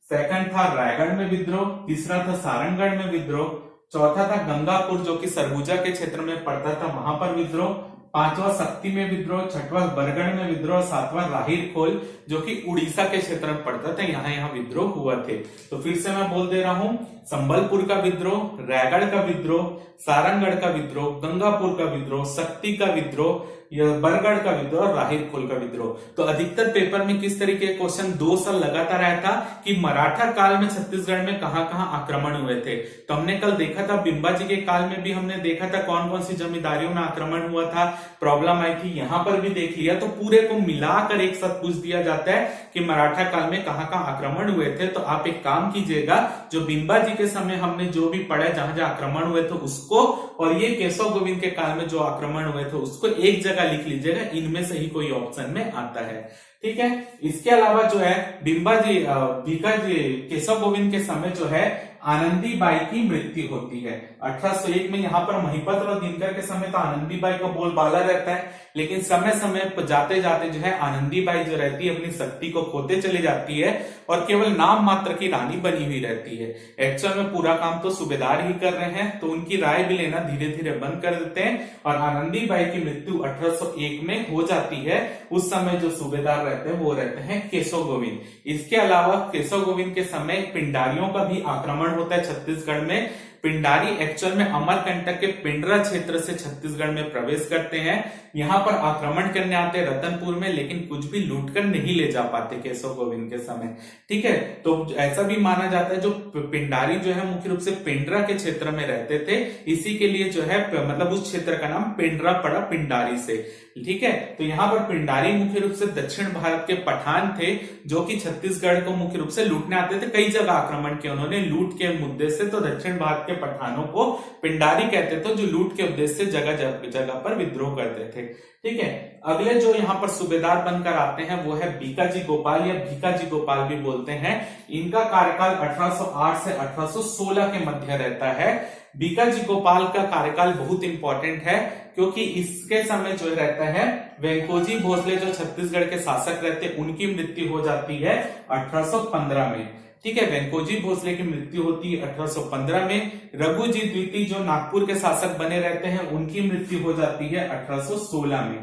सेकंड था रायगढ़ में विद्रोह, तीसरा था सारंगगढ़ में विद्रोह, चौथा था गंगापुर जो कि सरगुजा के क्षेत्र में पड़ता था, वहां पर विद्रोह, पांचवा शक्ति में विद्रोह, छठवां बरगढ़ में विद्रोह, सातवां राहिर खोल जो कि उड़ीसा के क्षेत्र में पड़ता था, यहाँ विद्रोह हुआ थे। तो फिर से मैं बोल दे रहा हूं, संबलपुर का विद्रोह, रायगढ़ का विद्रोह, सारंगगढ़ का विद्रोह, गंगापुर का विद्रोह, शक्ति का विद्रोह, बरगढ़ का विद्रोह और राहिर खोल का विद्रोह। तो अधिकतर पेपर में किस तरीके के क्वेश्चन 2 साल लगातार आया था कि मराठा काल में छत्तीसगढ़ में कहां कहां आक्रमण हुए थे। तो हमने कल देखा था बिंबा जी के काल में भी हमने देखा था कौन कौन सी जमींदारियों में आक्रमण हुआ था, प्रॉब्लम आई थी, यहां पर भी देख लिया। तो पूरे को मिलाकर एक साथ पूछ दिया जाता है कि मराठा काल में कहां कहां आक्रमण हुए थे। तो आप एक काम कीजिएगा, जो बिंबा जी के समय हमने जो भी पढ़ा जहां जहां आक्रमण हुए थे उसको, और ये केशव गोविंद के काल में जो आक्रमण हुए थे उसको एक जगह लिख लीजिएगा, इनमें से ही कोई ऑप्शन में आता है, ठीक है। इसके अलावा जो है बिंबा जी भीखा जी केशव गोविंद के समय जो है आनंदीबाई की मृत्यु होती है 1801 में। यहाँ पर महिपातराव दिनकर के समय तो आनंदीबाई का बोलबाला रहता है, लेकिन समय समय पर जाते जाते जो है आनंदीबाई जो रहती है अपनी शक्ति को खोते चली जाती है और केवल नाम मात्र की रानी बनी हुई रहती है। एक्चुअल में पूरा काम तो सूबेदार ही कर रहे हैं, तो उनकी राय भी लेना धीरे धीरे बंद कर देते हैं और आनंदीबाई की मृत्यु 1801 में हो जाती है। उस समय जो सूबेदार रहते हैं वो रहते हैं केशव गोविंद। इसके अलावा केशव गोविंद के समय पिंडारियों का भी आक्रमण होता है छत्तीसगढ़ में। पिंडारी एक्चुअल में अमरकंटक के पिंडरा क्षेत्र से छत्तीसगढ़ में प्रवेश करते हैं, यहाँ पर आक्रमण करने आते हैं रतनपुर में, लेकिन कुछ भी लूट कर नहीं ले जा पाते केशव गोविंद के समय, ठीक है। तो ऐसा भी माना जाता है जो पिंडारी जो है मुख्य रूप से पिंडरा के क्षेत्र में रहते थे, इसी के लिए जो है मतलब उस क्षेत्र का नाम पिंडरा पड़ा पिंडारी से, ठीक है। तो यहाँ पर पिंडारी मुख्य रूप से दक्षिण भारत के पठान थे जो कि छत्तीसगढ़ को मुख्य रूप से लूटने आते थे। कई जगह आक्रमण किया उन्होंने लूट के मुद्दे से, तो दक्षिण भारत के पठानों को पिंडारी कहते थे जो लूट के उद्देश्य से जगह जगह पर विद्रोह करते थे, ठीक है। अगले जो यहाँ पर सूबेदार बनकर आते हैं वो है बीकाजी गोपाल या भीकाजी गोपाल भी बोलते हैं। इनका कार्यकाल 1808 से 1816 के मध्य रहता है। बीकाजी गोपाल का कार्यकाल बहुत इंपॉर्टेंट है क्योंकि इसके समय जो रहता है वेंकोजी भोसले जो छत्तीसगढ़ के शासक रहते हैं उनकी मृत्यु हो जाती है 1815 में, ठीक है। वेंकोजी भोसले की मृत्यु होती है 1815 में। रघुजी द्वितीय जो नागपुर के शासक बने रहते हैं उनकी मृत्यु हो जाती है 1816 में,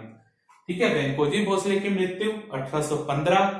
ठीक है। वेंकोजी भोसले की मृत्यु 1815,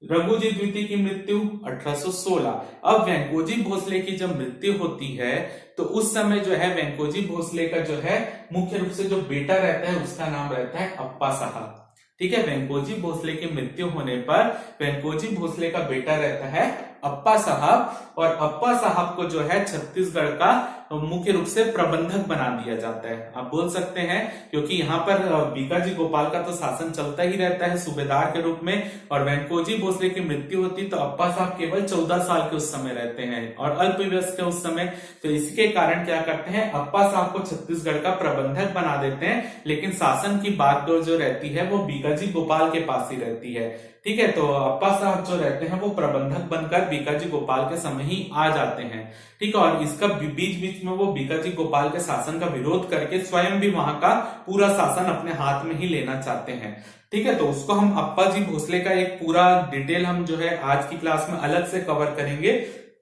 रघुजी द्वितीय की मृत्यु 1816। अब वेंकोजी भोसले की जब मृत्यु होती है तो उस समय जो है वेंकोजी भोसले का जो है मुख्य रूप से जो बेटा रहता है उसका नाम रहता है अप्पा साहब, ठीक है। वेंकोजी भोसले की मृत्यु होने पर वेंकोजी भोसले का बेटा रहता है अप्पा साहब, और अप्पा साहब को जो है छत्तीसगढ़ का मुख्य रूप से प्रबंधक बना दिया जाता है, आप बोल सकते हैं, क्योंकि यहाँ पर बीकाजी गोपाल का तो शासन चलता ही रहता है सूबेदार के रूप में, और वेंकोजी भोसले की मृत्यु होती तो अप्पा साहब केवल 14 साल के उस समय रहते हैं और अल्पवयस्क उस समय। तो इसके कारण क्या करते हैं अप्पा साहब को छत्तीसगढ़ का प्रबंधक बना देते हैं, लेकिन शासन की बागडोर जो रहती है वो बीकाजी गोपाल के पास ही रहती है, ठीक है। तो अप्पा साहब जो रहते हैं वो प्रबंधक बनकर बीकाजी गोपाल के समय ही आ जाते हैं, ठीक है। और इसका बीच बीच में वो बीकाजी गोपाल के शासन का विरोध करके स्वयं भी वहां का पूरा शासन अपने हाथ में ही लेना चाहते हैं, ठीक है। तो उसको हम अप्पा जी भोसले का एक पूरा डिटेल हम जो है आज की क्लास में अलग से कवर करेंगे।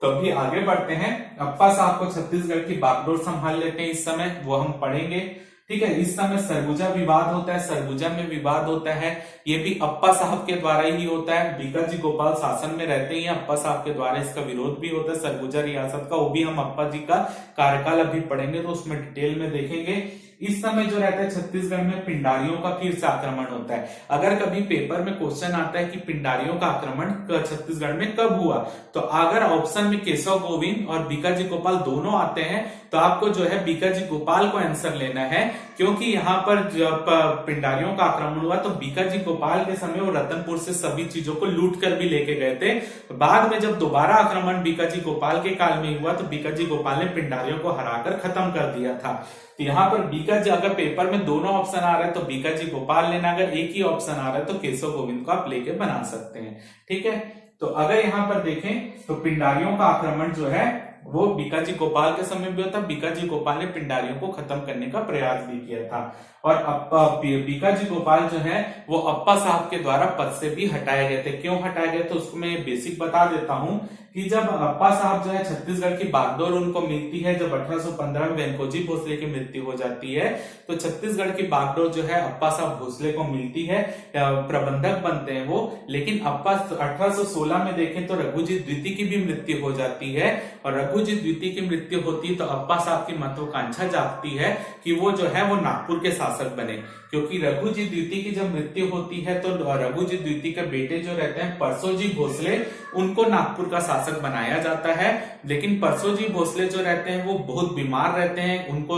तो अभी आगे बढ़ते हैं। अप्पा साहब को छत्तीसगढ़ की बागडोर संभाल लेते हैं इस समय, वो हम पढ़ेंगे, ठीक है। इस समय सरगुजा विवाद होता है, सरगुजा में विवाद होता है, ये भी अप्पा साहब के द्वारा ही होता है। बीकाजी गोपाल शासन में रहते हैं, अप्पा साहब के द्वारा इसका विरोध भी होता है सरगुजा रियासत का, वो भी हम अप्पा जी का कार्यकाल अभी पढ़ेंगे तो उसमें डिटेल में देखेंगे। इस समय जो रहता है छत्तीसगढ़ में पिंडारियों का फिर से आक्रमण होता है। अगर कभी पेपर में क्वेश्चन आता है कि पिंडारियों का आक्रमण छत्तीसगढ़ में कब हुआ, तो अगर ऑप्शन में केशव गोविंद और बीकाजी गोपाल दोनों आते हैं तो आपको जो है बीकाजी गोपाल को आंसर लेना है, क्योंकि यहाँ पर जब पिंडारियों का आक्रमण हुआ तो बीकाजी गोपाल के समय वो रतनपुर से सभी चीजों को लूट कर भी लेके गए थे। बाद में जब दोबारा आक्रमण बीकाजी गोपाल के काल में हुआ तो बीकाजी गोपाल ने पिंडारियों को हराकर खत्म कर दिया था। तो यहाँ पर बीकाजी, अगर पेपर में दोनों ऑप्शन आ रहे हैं तो बीकाजी गोपाल लेना, अगर एक ही ऑप्शन आ रहा है तो केशव गोविंद को आप लेके बना सकते हैं। ठीक है, तो अगर यहाँ पर देखें तो पिंडारियों का आक्रमण जो है वो बीकाजी गोपाल के समय भी होता। बीकाजी गोपाल ने पिंडारियों को खत्म करने का प्रयास भी किया था और बीकाजी गोपाल जो है वो अप्पा साहब के द्वारा पद से भी हटाए गए थे। क्यों हटाए गए तो उसको मैं बेसिक बता देता हूं कि जब अप्पा साहब जो है छत्तीसगढ़ की बागडोर उनको मिलती है, जब 1815 में वेंकोजी भोसले की मृत्यु हो जाती है तो छत्तीसगढ़ की बागडोर जो है अप्पा साहब भोसले को मिलती है, प्रबंधक बनते हैं वो। लेकिन अप्पा 1816 में देखें तो रघुजी द्वितीय की भी मृत्यु हो जाती है और रघुजी द्वितीय की मृत्यु होती है तो अप्पा साहब की महत्वाकांक्षा जागती है कि वो जो है वो नागपुर के शासक बने। क्योंकि रघुजी द्वितीय की जब मृत्यु होती है तो रघुजी द्वितीय के बेटे जो रहते हैं परसोजी भोसले, उनको नागपुर का शासक बनाया जाता है। लेकिन परसोजी भोसले जो रहते हैं वो बहुत बीमार रहते हैं, उनको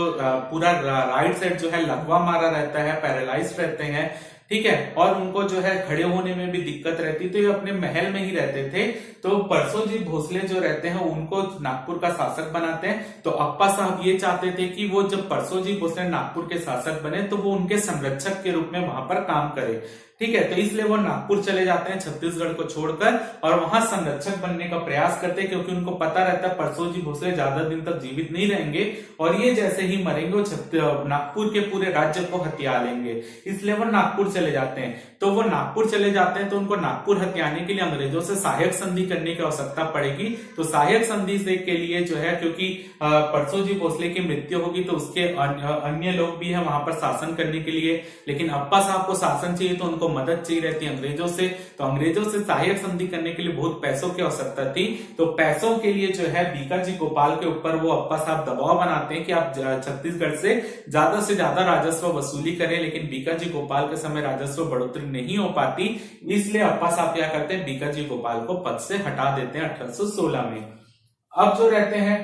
पूरा राइट साइड जो है लकवा मारा रहता है, पैरालाइज रहते हैं। ठीक है, और उनको जो है खड़े होने में भी दिक्कत रहती, तो ये अपने महल में ही रहते थे। तो परसोजी भोसले जो रहते हैं उनको नागपुर का शासक बनाते हैं। तो अप्पा साहब ये चाहते थे कि वो जब परसोजी भोसले नागपुर के शासक बने तो वो उनके संरक्षक के रूप में वहां पर काम करे। ठीक है, तो इसलिए वो नागपुर चले जाते हैं छत्तीसगढ़ को छोड़कर और वहां संरक्षक बनने का प्रयास करते हैं, क्योंकि उनको पता रहता है परसोजी भोसले ज्यादा दिन तक जीवित नहीं रहेंगे और ये जैसे ही मरेंगे वो नागपुर के पूरे राज्य को हथिया लेंगे। इसलिए वो नागपुर चले जाते हैं। तो वो नागपुर चले जाते हैं तो उनको नागपुर हथियाने के लिए अंग्रेजों से सहायक संधि करने की आवश्यकता पड़ेगी। तो सहायक संधि से के लिए जो है, क्योंकि परसोजी भोसले की मृत्यु होगी तो उसके अन्य लोग भी है वहां पर शासन करने के लिए, लेकिन अप्पा साहब को शासन चाहिए तो उनको मदद चाहिए रहती है अंग्रेजों से। तो अंग्रेजों से सहायक संधि करने के लिए बहुत पैसों की आवश्यकता थी। तो पैसों के लिए जो है बीकाजी गोपाल के ऊपर वो अप्पा साहब दबाव बनाते हैं कि आप छत्तीसगढ़ से ज्यादा राजस्व वसूली करें। लेकिन बीकाजी गोपाल के समय राजस्व बढ़ोतरी नहीं हो पाती, इसलिए अप्पा साहब क्या करते हैं, बीकाजी गोपाल को पद से हटा देते हैं 1816 में। अब जो रहते हैं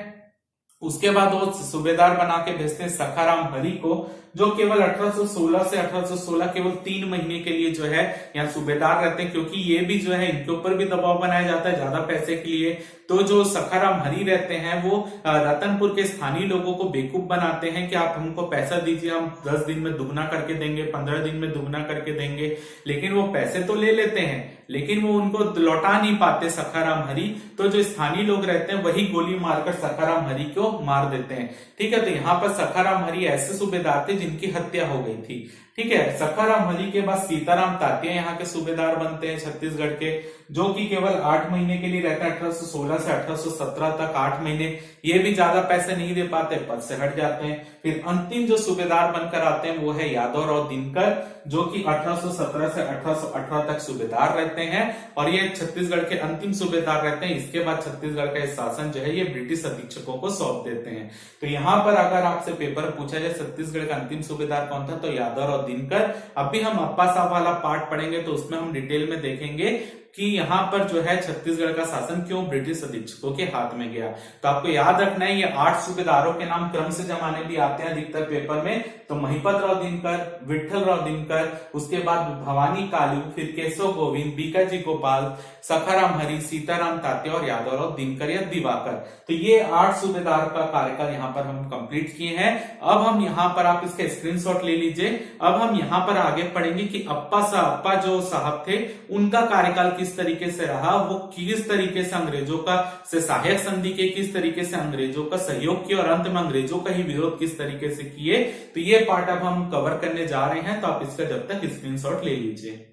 उसके बाद वो सूबेदार बना के भेजते हैं सखाराम हरि को, जो केवल 1816 से 1816 केवल 3 महीने के लिए जो है यहाँ सूबेदार रहते हैं, क्योंकि ये भी जो है इनके ऊपर भी दबाव बनाया जाता है ज्यादा पैसे के लिए। तो जो सखाराम हरि रहते हैं वो रतनपुर के स्थानीय लोगों को बेवकूफ बनाते हैं कि आप हमको पैसा दीजिए, हम 10 दिन में दुगना करके देंगे, 15 दिन में दुगना करके देंगे। लेकिन वो पैसे तो ले लेते हैं लेकिन वो उनको लौटा नहीं पाते सखाराम हरि। तो जो स्थानीय लोग रहते हैं वही गोली मारकर सखाराम हरि को मार देते हैं। ठीक है, तो यहाँ पर सखाराम हरि ऐसे सूबेदार थे जिनकी हत्या हो गई थी। ठीक है, सखाराम हरि के बाद सीताराम तात्या यहाँ के सूबेदार बनते हैं छत्तीसगढ़ के, जो कि केवल 8 महीने के लिए रहते हैं, 1816 से 1817 तक 8 महीने। ये भी ज्यादा पैसे नहीं दे पाते, पद से हट जाते हैं। फिर अंतिम जो सूबेदार बनकर आते हैं वो है यादवराव दिनकर, जो कि 1817 से 1818 तक सूबेदार रहते हैं और ये छत्तीसगढ़ के अंतिम सूबेदार रहते हैं। इसके बाद छत्तीसगढ़ का शासन जो है ये ब्रिटिश अधीक्षकों को सौंप देते हैं। तो यहाँ पर अगर आपसे पेपर पूछा जाए छत्तीसगढ़ का अंतिम सूबेदार कौन था, तो यादवराव दिनकर। अभी हम अप्पा साहब वाला पार्ट पढ़ेंगे तो उसमें हम डिटेल में देखेंगे कि यहाँ पर जो है छत्तीसगढ़ का शासन क्यों ब्रिटिश अधीक्षकों के हाथ में गया। तो आपको याद रखना है ये 8 सूबेदारों के नाम क्रम से जमाने भी आते हैं अधिकतर पेपर में। तो महिपत राव दिनकर, विठल राव दिनकर, उसके बाद भवानी कालू, फिर केशव गोविंद, बीकाजी गोपाल, सखाराम हरि, सीताराम तात्या और यादवराव दिनकर या दिवाकर। तो ये 8 सूबेदार का कार्यकाल यहाँ पर हम कंप्लीट किए हैं। अब हम यहाँ पर आप इसका स्क्रीनशॉट ले लीजिए। अब हम यहाँ पर आगे पढ़ेंगे कि अप्पा जो साहब थे उनका कार्यकाल किस तरीके से रहा, वो किस तरीके से अंग्रेजों का से सहायक संधि के, किस तरीके से अंग्रेजों का सहयोग किया और अंत में अंग्रेजों का ही विरोध किस तरीके से किए। तो ये पार्ट अब हम कवर करने जा रहे हैं, तो आप इसका जब तक स्क्रीनशॉट ले लीजिए।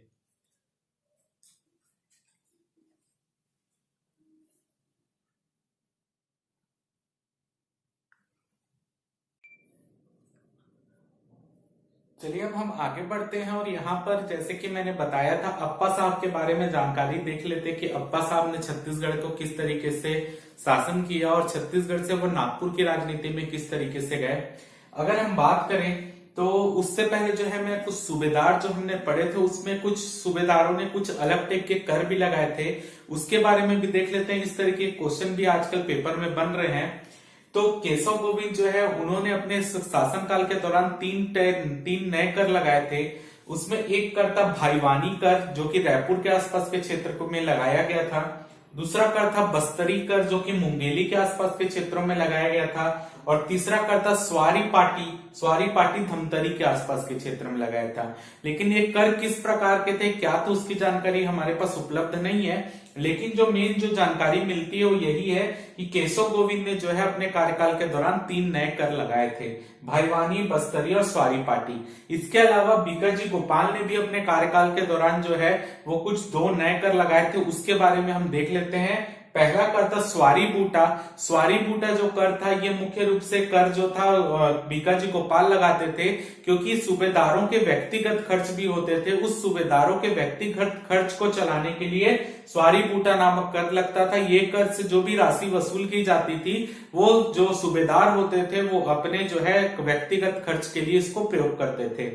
चलिए अब हम आगे बढ़ते हैं और यहाँ पर जैसे कि मैंने बताया था अप्पा साहब के बारे में जानकारी देख लेते कि अप्पा साहब ने छत्तीसगढ़ को किस तरीके से शासन किया और छत्तीसगढ़ से वो नागपुर की राजनीति में किस तरीके से गए। अगर हम बात करें तो उससे पहले जो है मैं कुछ सूबेदार जो हमने पढ़े थे उसमें कुछ सूबेदारों ने कुछ अलग टाइप के कर भी लगाए थे, उसके बारे में भी देख लेते हैं। इस तरह के क्वेश्चन भी आजकल पेपर में बन रहे हैं तो केशव गोविंद जो है उन्होंने अपने शासनकाल के दौरान तीन नए कर लगाए थे। उसमें एक कर था भाईवानी कर, जो कि रायपुर के आसपास के क्षेत्र में लगाया गया था। दूसरा कर था बस्तरी कर, जो कि मुंगेली के आसपास के क्षेत्रों में लगाया गया था। और तीसरा कर था स्वारी पाटी धमतरी के आसपास के क्षेत्र में लगाया था। लेकिन ये कर किस प्रकार के थे क्या, तो उसकी जानकारी हमारे पास उपलब्ध नहीं है। लेकिन जो मेन जो जानकारी मिलती है वो यही है कि केशव गोविंद ने जो है अपने कार्यकाल के दौरान 3 नए कर लगाए थे, भाईवानी, बस्तरी और स्वारी पाटी। इसके अलावा बीकाजी गोपाल ने भी अपने कार्यकाल के दौरान जो है वो कुछ 2 नए कर लगाए थे। उसके बारे में हम देख लेते हैं। पहला कर था स्वारी बूटा जो कर था ये मुख्य रूप से कर जो था बीकाजी गोपाल लगाते थे, क्योंकि सूबेदारों के व्यक्तिगत खर्च भी होते थे। उस सूबेदारों के व्यक्तिगत खर्च को चलाने के लिए स्वारी बूटा नामक कर लगता था। ये कर से जो भी राशि वसूल की जाती थी वो जो सूबेदार होते थे वो अपने जो है व्यक्तिगत खर्च के लिए इसको प्रयोग करते थे।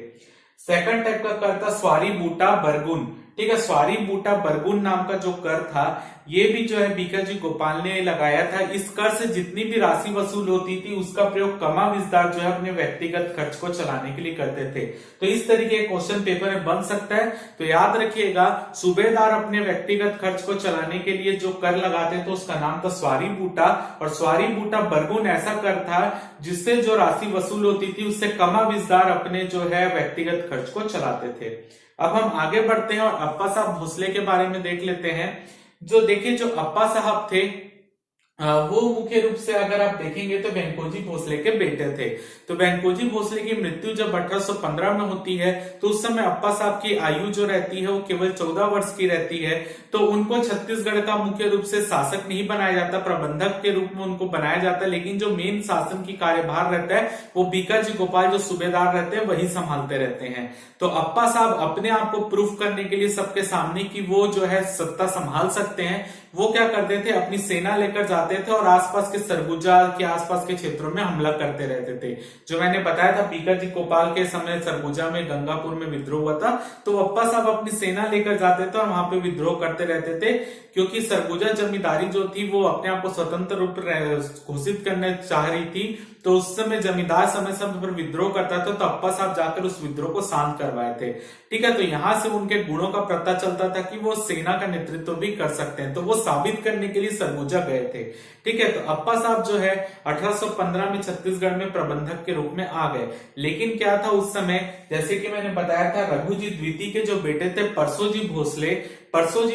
सेकंड टाइप का कर था स्वारी बूटा बरगुन। ठीक है, स्वारी बूटा बरगुन नाम का जो कर था ये भी जो है बीकाजी गोपाल ने लगाया था। इस कर से जितनी भी राशि वसूल होती थी उसका प्रयोग कमाविजदार जो है अपने व्यक्तिगत खर्च को चलाने के लिए करते थे। तो इस तरीके क्वेश्चन पेपर में बन सकता है। तो याद रखिएगा, सूबेदार अपने व्यक्तिगत खर्च को चलाने के लिए जो कर लगाते थे उसका नाम था स्वारी बूटा। और स्वारी बूटा बरगुन ऐसा कर था जिससे जो राशि वसूल होती थी उससे कमाविजदार अपने जो है व्यक्तिगत खर्च को चलाते थे। अब हम आगे बढ़ते हैं और अप्पा साहब भोसले के बारे में देख लेते हैं। जो देखिए, जो अप्पा साहब थे वो मुख्य रूप से अगर आप देखेंगे तो वेंकोजी भोसले के बेटे थे। तो वेंकोजी भोसले की मृत्यु जब 1815 में होती है तो उस समय अप्पा साहब की आयु जो रहती है वो केवल 14 वर्ष की रहती है। तो उनको छत्तीसगढ़ का मुख्य रूप से शासक नहीं बनाया जाता, प्रबंधक के रूप में उनको बनाया जाता है। लेकिन जो मेन शासन की कार्यभार रहता है वो बीकाजी गोपाल जो सूबेदार रहते हैं वही संभालते रहते हैं। तो अप्पा साहब अपने आप को प्रूफ करने के लिए सबके सामने कि वो जो है सत्ता संभाल सकते हैं, वो क्या करते थे, अपनी सेना लेकर जाते थे और आसपास के सरगुजा के आसपास के क्षेत्रों में हमला करते रहते थे। जो मैंने बताया था बीकाजी गोपाल के समय सरगुजा में, गंगापुर में विद्रोह हुआ था, तो अप्पा साहब अपनी सेना लेकर जाते थे और वहां पे विद्रोह करते रहते थे। क्योंकि सरगुजा जमींदारी जो थी वो अपने आप को स्वतंत्र रूप घोषित करने चाह रही थी, तो उस समय जमींदार समय पर विद्रोह करता था, तो अप्पा साहब जाकर उस विद्रोह को शांत करवाए थे। ठीक है, तो यहां से उनके गुणों का पता चलता था कि वो सेना का नेतृत्व भी कर सकते हैं। तो वो साबित करने के लिए सरगुजा गए थे। ठीक है, तो अप्पा साहब जो है 1815 में छत्तीसगढ़ में प्रबंधक के रूप में आ गए। लेकिन क्या था उस समय, जैसे कि मैंने बताया था, रघुजी द्वितीय के जो बेटे थे परसोजी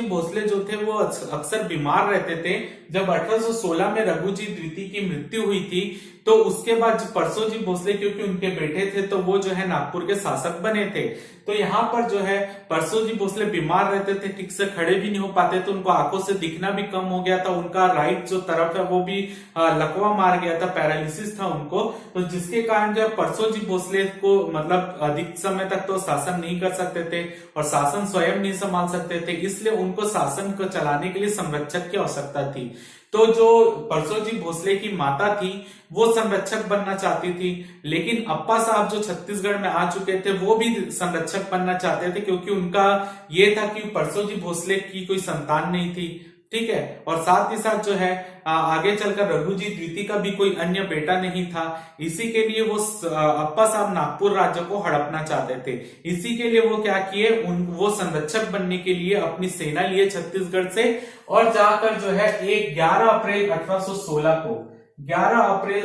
भोसले जो थे वो अक्सर बीमार रहते थे। जब 1816 में रघुजी द्वितीय की मृत्यु हुई थी तो उसके बाद परसोजी भोसले, क्योंकि उनके बेटे थे, तो वो जो है नागपुर के शासक बने थे। तो यहाँ पर जो है परसोजी भोसले बीमार रहते थे, ठीक से खड़े भी नहीं हो पाते थे, उनको आंखों से दिखना भी कम हो गया था, उनका राइट जो तरफ है वो भी लकवा मार गया था, पैरालिसिस था उनको। तो जिसके कारण जो परसोजी भोसले को मतलब अधिक समय तक तो शासन नहीं कर सकते थे और शासन स्वयं नहीं संभाल सकते थे, इसलिए उनको शासन को चलाने के लिए संरक्षक की आवश्यकता थी। तो जो परसोजी भोसले की माता थी वो संरक्षक बनना चाहती थी, लेकिन अप्पा साहब जो छत्तीसगढ़ में आ चुके थे वो भी संरक्षक बनना चाहते थे, क्योंकि उनका ये था कि परसोजी भोसले की कोई संतान नहीं थी। ठीक है, और साथ ही साथ जो है आगे चलकर रघुजी द्वितीय का भी कोई अन्य बेटा नहीं था। इसी के लिए वो अप्पा साहब नागपुर राज्य को हड़पना चाहते थे। इसी के लिए वो क्या किए, वो संरक्षक बनने के लिए अपनी सेना लिए छत्तीसगढ़ से और जाकर जो है 11 अप्रैल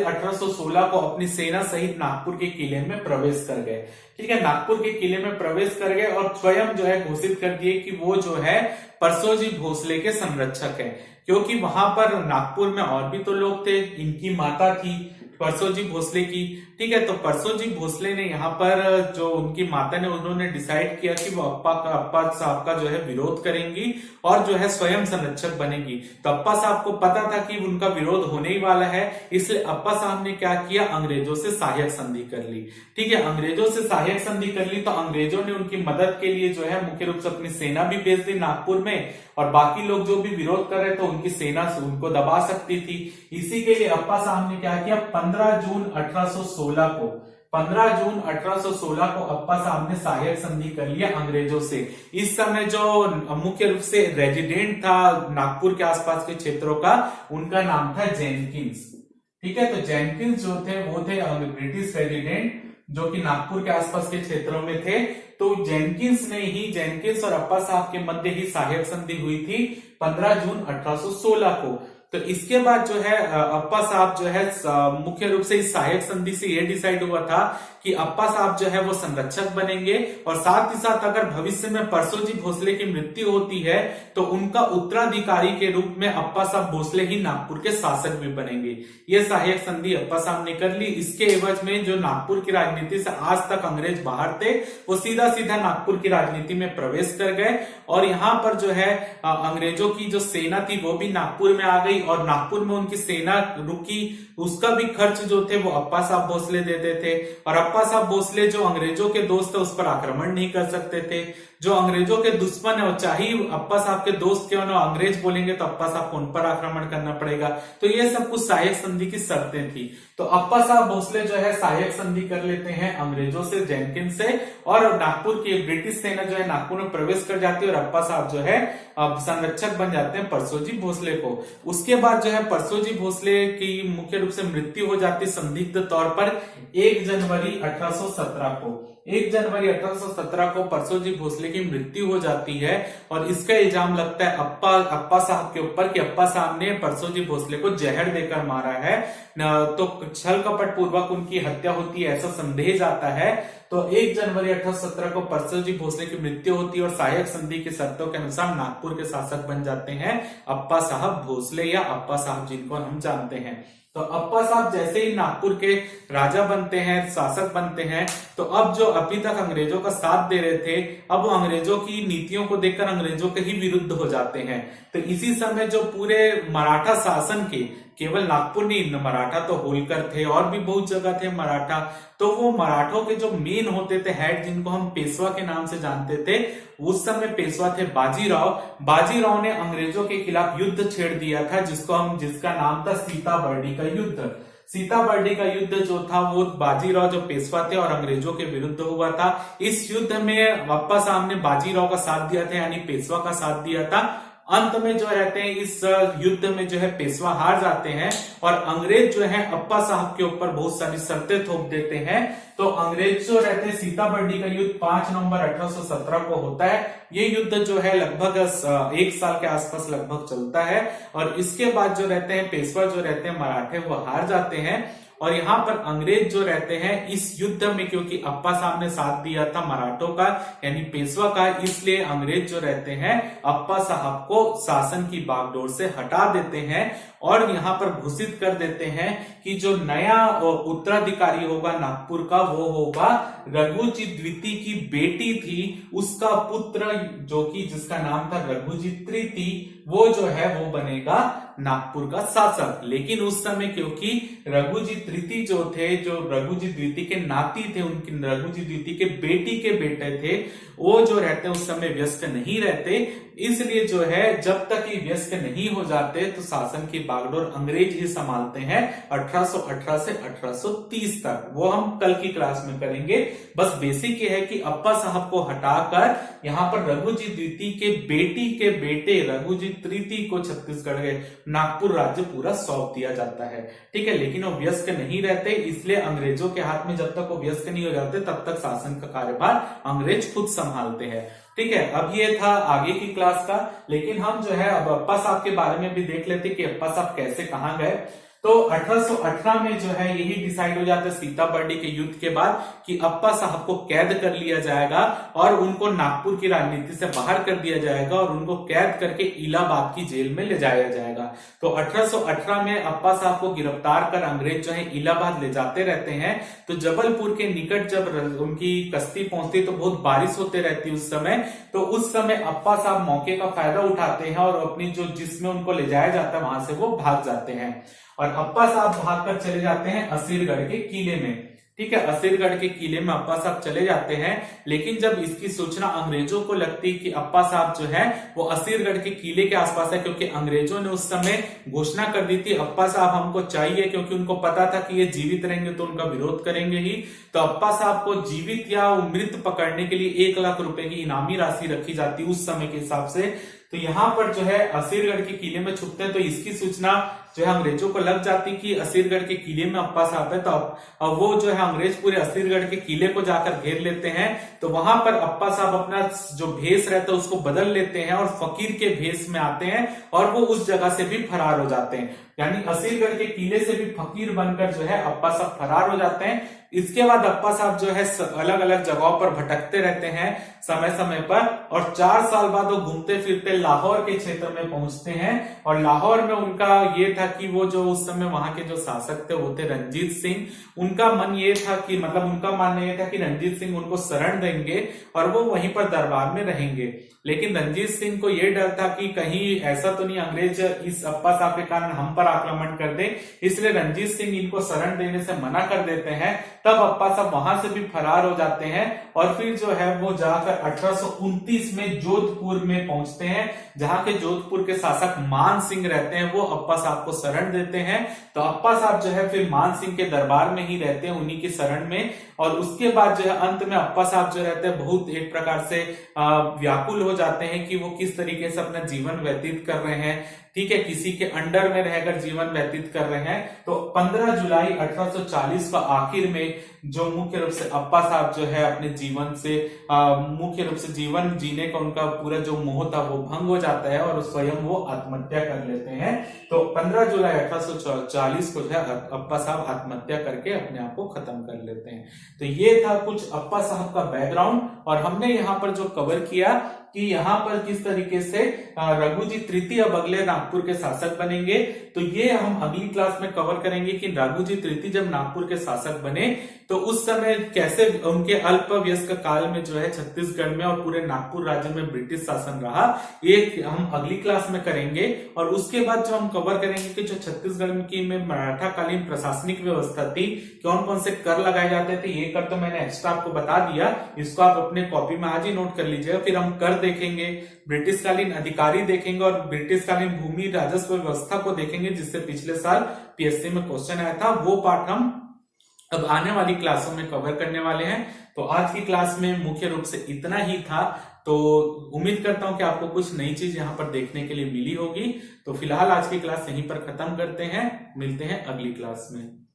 1816 को अपनी सेना सहित नागपुर के किले में प्रवेश कर गए। ठीक है, नागपुर के किले में प्रवेश कर गए और स्वयं जो है घोषित कर दिए कि वो जो है परसोजी भोसले के संरक्षक हैं, क्योंकि वहां पर नागपुर में और भी तो लोग थे, इनकी माता थी परसोजी भोसले की। ठीक है, तो परसोजी भोसले ने यहाँ पर जो उनकी माता ने, उन्होंने डिसाइड किया कि वो अप्पा साहब का जो है विरोध करेंगी और जो है स्वयं संरक्षक बनेगी। तो अप्पा साहब को पता था कि उनका विरोध होने ही वाला है, इसलिए अप्पा साहब ने क्या किया, अंग्रेजों से सहायक संधि कर ली। ठीक है, अंग्रेजों से सहायक संधि कर ली तो अंग्रेजों ने उनकी मदद के लिए जो है मुख्य रूप से अपनी सेना भी भेज दी नागपुर में, और बाकी लोग जो भी विरोध कर रहे थे उनकी सेना से उनको दबा सकती थी। इसी के लिए अप्पा साहब ने क्या किया, 15 जून 1816 को अप्पा साहब ने सहायक संधि कर लिया अंग्रेजों से। इस समय जो मुख्य रूप से रेजिडेंट था नागपुर के आसपास के क्षेत्रों का, उनका नाम था जेनकिंस। ठीक है, तो जेनकिंस जो थे वो थे ब्रिटिश रेजिडेंट जो कि नागपुर के आसपास के क्षेत्रों में थे। तो जेनकिंस और अप्पा साहब के मध्य ही सहायक संधि हुई थी 15 जून 1816 को। तो इसके बाद जो है अप्पा साहब जो है मुख्य रूप से इस सहायक संधि से यह डिसाइड हुआ था कि अप्पा साहब जो है वो संरक्षक बनेंगे, और साथ ही साथ अगर भविष्य में परसोजी भोसले की मृत्यु होती है तो उनका उत्तराधिकारी के रूप में अप्पा साहब भोसले ही नागपुर के शासक भी बनेंगे। ये सहायक संधि अप्पा साहब ने कर ली। इसके एवज में जो नागपुर की राजनीति से आज तक अंग्रेज बाहर थे वो सीधा सीधा नागपुर की राजनीति में प्रवेश कर गए, और यहाँ पर जो है अंग्रेजों की जो सेना थी वो भी नागपुर में आ गई, और नागपुर में उनकी सेना रुकी उसका भी खर्च जो थे वो अप्पा साहब भोसले देते थे। और अप्पा साहब भोसले जो अंग्रेजों के दोस्त थे उस पर आक्रमण नहीं कर सकते थे। जो अंग्रेजों के दुश्मन है, चाहे अप्पा साहब के दोस्त क्यों ना, अंग्रेज बोलेंगे तो अप्पा साहब को उन पर आक्रमण करना पड़ेगा। तो ये सब कुछ सहायक संधि की शर्तें थी। तो अप्पा साहब भोसले जो है सहायक संधि कर लेते हैं अंग्रेजों से, जेनकिंस से, और नागपुर की ब्रिटिश सेना जो है नागपुर में प्रवेश कर जाती है, और अप्पा साहब जो है संरक्षक बन जाते हैं परसोजी भोसले को। उसके बाद जो है परसोजी भोसले की मुख्य रूप से मृत्यु हो जाती संदिग्ध तौर पर 1 जनवरी 1817 को। 1 जनवरी 1817 को परसोजी भोसले की मृत्यु हो जाती है, और इसका इल्जाम लगता है अप्पा साहब के ऊपर कि अप्पा साहब ने परसोजी भोसले को जहर देकर मारा है। तो छल कपट पूर्वक उनकी हत्या होती है ऐसा संदेह जाता है। तो 1 जनवरी 1817 को परसोजी भोसले की मृत्यु होती है, और सहायक संधि की शर्तों के अनुसार नागपुर के शासक बन जाते हैं अप्पा साहब भोसले, या अप्पा साहब जिनको हम जानते हैं। तो अप्पा साहब जैसे ही नागपुर के राजा बनते हैं, शासक बनते हैं, तो अब जो अभी तक अंग्रेजों का साथ दे रहे थे, अब वो अंग्रेजों की नीतियों को देखकर अंग्रेजों के ही विरुद्ध हो जाते हैं। तो इसी समय जो पूरे मराठा शासन के, केवल नागपुर नहीं, मराठा तो होलकर थे और भी बहुत जगह थे मराठा, तो वो मराठों के जो मेन होते थे हेड, जिनको हम पेशवा के नाम से जानते थे, उस समय पेशवा थे बाजीराव। बाजीराव ने अंग्रेजों के खिलाफ युद्ध छेड़ दिया था जिसका नाम था सीताबर्डी का युद्ध। सीताबर्डी का युद्ध जो था वो बाजीराव जो पेशवा थे और अंग्रेजों के विरुद्ध हुआ था। इस युद्ध में अप्पा साहब ने बाजीराव का साथ दिया था, यानी पेशवा का साथ दिया था। अंत में जो रहते हैं इस युद्ध में जो है पेशवा हार जाते हैं, और अंग्रेज जो है अप्पा साहब के ऊपर बहुत सारी शर्तें थोप देते हैं। तो अंग्रेज जो रहते हैं, सीताबर्डी का युद्ध 5 नवंबर 1817 को होता है। ये युद्ध जो है लगभग 1 साल के आसपास लगभग चलता है, और इसके बाद जो रहते हैं पेशवा जो रहते हैं मराठे वो हार जाते हैं। और यहाँ पर अंग्रेज जो रहते हैं इस युद्ध में, क्योंकि अप्पा साहब ने साथ दिया था मराठों का यानी पेशवा का, इसलिए अंग्रेज जो रहते हैं अप्पा साहब को शासन की बागडोर से हटा देते हैं, और यहाँ पर घोषित कर देते हैं कि जो नया उत्तराधिकारी होगा नागपुर का वो होगा रघुजी द्वितीय की बेटी थी, उसका पुत्र जो कि जिसका नाम था रघुजी तृतीय, वो जो है वो बनेगा नागपुर का शासक। लेकिन उस समय क्योंकि रघुजी तृतीय जो थे, जो रघुजी द्वितीय के नाती थे, उनकी रघुजी द्वितीय के बेटी के बेटे थे, वो जो रहते उस समय व्यस्त नहीं रहते, इसलिए जो है जब तक ये व्यस्त नहीं हो जाते तो शासन की बागडोर अंग्रेज ही संभालते हैं 1818 से 1830 तक। वो हम कल की क्लास में करेंगे। बस बेसिक ये है कि अप्पा साहब को हटाकर यहाँ पर रघुजी द्वितीय के बेटी के बेटे रघुजी तृतीय को छत्तीसगढ़ के नागपुर राज्य पूरा सौंप दिया जाता है। ठीक है, लेकिन वो व्यस्त नहीं रहते, इसलिए अंग्रेजों के हाथ में जब तक वो व्यस्त नहीं हो जाते तब तक शासन का कार्यभार अंग्रेज खुद संभालते हैं। ठीक है, अब ये था आगे की क्लास का, लेकिन हम जो है अब अप्पा साहब के बारे में भी देख लेते कि अप्पा साहब कैसे कहाँ गए। तो 1818 में जो है यही डिसाइड हो जाता है सीताबर्डी के युद्ध के बाद कि अप्पा साहब को कैद कर लिया जाएगा और उनको नागपुर की राजनीति से बाहर कर दिया जाएगा और उनको कैद करके इलाहाबाद की जेल में ले जाया जाएगा। तो 1818 में अप्पा साहब को गिरफ्तार कर अंग्रेज जो है इलाहाबाद ले जाते रहते हैं। तो जबलपुर के निकट जब उनकी कश्ती पहुंचती तो बहुत बारिश होते रहती उस समय, तो उस समय अप्पा साहब मौके का फायदा उठाते हैं और अपनी जो जिसमें उनको ले जाया जाता है वहां से वो भाग जाते हैं और अप्पा साहब भागकर चले जाते हैं असीरगढ़ के किले में। ठीक है, असीरगढ़ के किले में अप्पा साहब चले जाते हैं, लेकिन जब इसकी सूचना अंग्रेजों को लगती कि अप्पा साहब जो है वो असीरगढ़ के किले के आसपास है, क्योंकि अंग्रेजों ने उस समय घोषणा कर दी थी अप्पा साहब हमको चाहिए, क्योंकि उनको पता था कि ये जीवित रहेंगे तो उनका विरोध करेंगे ही। तो अप्पा साहब को जीवित या मृत पकड़ने के लिए 1 लाख रुपए की इनामी राशि रखी जाती उस समय के हिसाब से। तो यहाँ पर जो है असीरगढ़ के किले में छुपते हैं, तो इसकी सूचना जो है अंग्रेजों को लग जाती कि असीरगढ़ के किले में अप्पा साहब है। तो अब वो जो है अंग्रेज पूरे असीरगढ़ के किले को जाकर घेर लेते हैं। तो वहां पर अप्पा साहब अपना जो भेष रहता है उसको बदल लेते हैं और फकीर के भेष में आते हैं और वो उस जगह से भी फरार हो जाते हैं। यानी असीरगढ़ के किले से भी फकीर बनकर जो है अप्पा साहब फरार हो जाते हैं। इसके बाद अप्पा साहब जो है अलग अलग जगहों पर भटकते रहते हैं समय समय पर, और 4 साल बाद वो घूमते फिरते लाहौर के क्षेत्र में पहुंचते हैं। और लाहौर में उनका ये था कि वो जो उस समय वहां के जो शासक थे वो थे रंजीत सिंह। उनका मन ये था कि मतलब उनका मानना ये था कि रंजीत सिंह उनको शरण देंगे और वो वहीं पर दरबार में रहेंगे। लेकिन रंजीत सिंह को ये डर था कि कहीं ऐसा तो नहीं अंग्रेज इस अप्पा साहब के कारण हम पर आक्रमण कर दे, इसलिए रंजीत सिंह इनको शरण देने से मना कर देते हैं। तब अप्पा साहब वहां से भी फरार हो जाते हैं और फिर जो है वो जाकर 1829 में जोधपुर में पहुंचते हैं, जहां के जोधपुर के शासक मान सिंह रहते हैं। वो अप्पा साहब को शरण देते हैं। तो अप्पा साहब जो है फिर मान सिंह के दरबार में ही रहते हैं, उन्हीं की शरण में। और उसके बाद जो है अंत में अप्पा साहब जो रहते हैं बहुत एक प्रकार से व्याकुल हो जाते हैं कि वो किस तरीके से अपना जीवन व्यतीत कर रहे हैं, ठीक है, किसी के अंडर में रहकर जीवन व्यतीत कर रहे हैं। तो 15 जुलाई 1840 का आखिर में जो मुख्य रूप से अप्पा साहब जो है अपने जीवन से मुख्य रूप से जीवन जीने का उनका पूरा जो मोह था वो भंग हो जाता है और स्वयं वो आत्महत्या कर लेते हैं। तो 15 जुलाई 1840 को जो है अप्पा साहब आत्महत्या करके अपने आप को खत्म कर लेते हैं। तो ये था कुछ अप्पा साहब का बैकग्राउंड, और हमने यहाँ पर जो कवर किया कि यहाँ पर किस तरीके से रघुजी तृतीय अब अगले नागपुर के शासक बनेंगे। तो ये हम अगली क्लास में कवर करेंगे कि रघुजी तृतीय जब नागपुर के शासक बने तो उस समय कैसे उनके अल्पवयस्क काल में जो है छत्तीसगढ़ में और पूरे नागपुर राज्य में ब्रिटिश शासन रहा। ये हम अगली क्लास में करेंगे। और उसके बाद जो हम कवर करेंगे कि जो छत्तीसगढ़ में मराठा कालीन प्रशासनिक व्यवस्था थी, कौन कौन से कर लगाए जाते थे। ये कर तो मैंने एक्स्ट्रा आपको बता दिया, इसको आप अपने कॉपी में आज ही नोट कर लीजिएगा। फिर हम कर देखेंगे, ब्रिटिश कालीन अधिकारी देखेंगे और ब्रिटिश कालीन भूमि राजस्व व्यवस्था को देखेंगे, जिससे पिछले साल पीएससी में क्वेश्चन आया था। वो पार्ट हम अब आने वाली क्लासों में कवर करने वाले हैं। तो आज की क्लास में मुख्य रूप से इतना ही था। तो उम्मीद करता हूं कि आपको कुछ नई चीज यहां पर देखने के लिए मिली होगी। तो फिलहाल आज की क्लास यहीं पर खत्म करते हैं, मिलते हैं अगली क्लास में।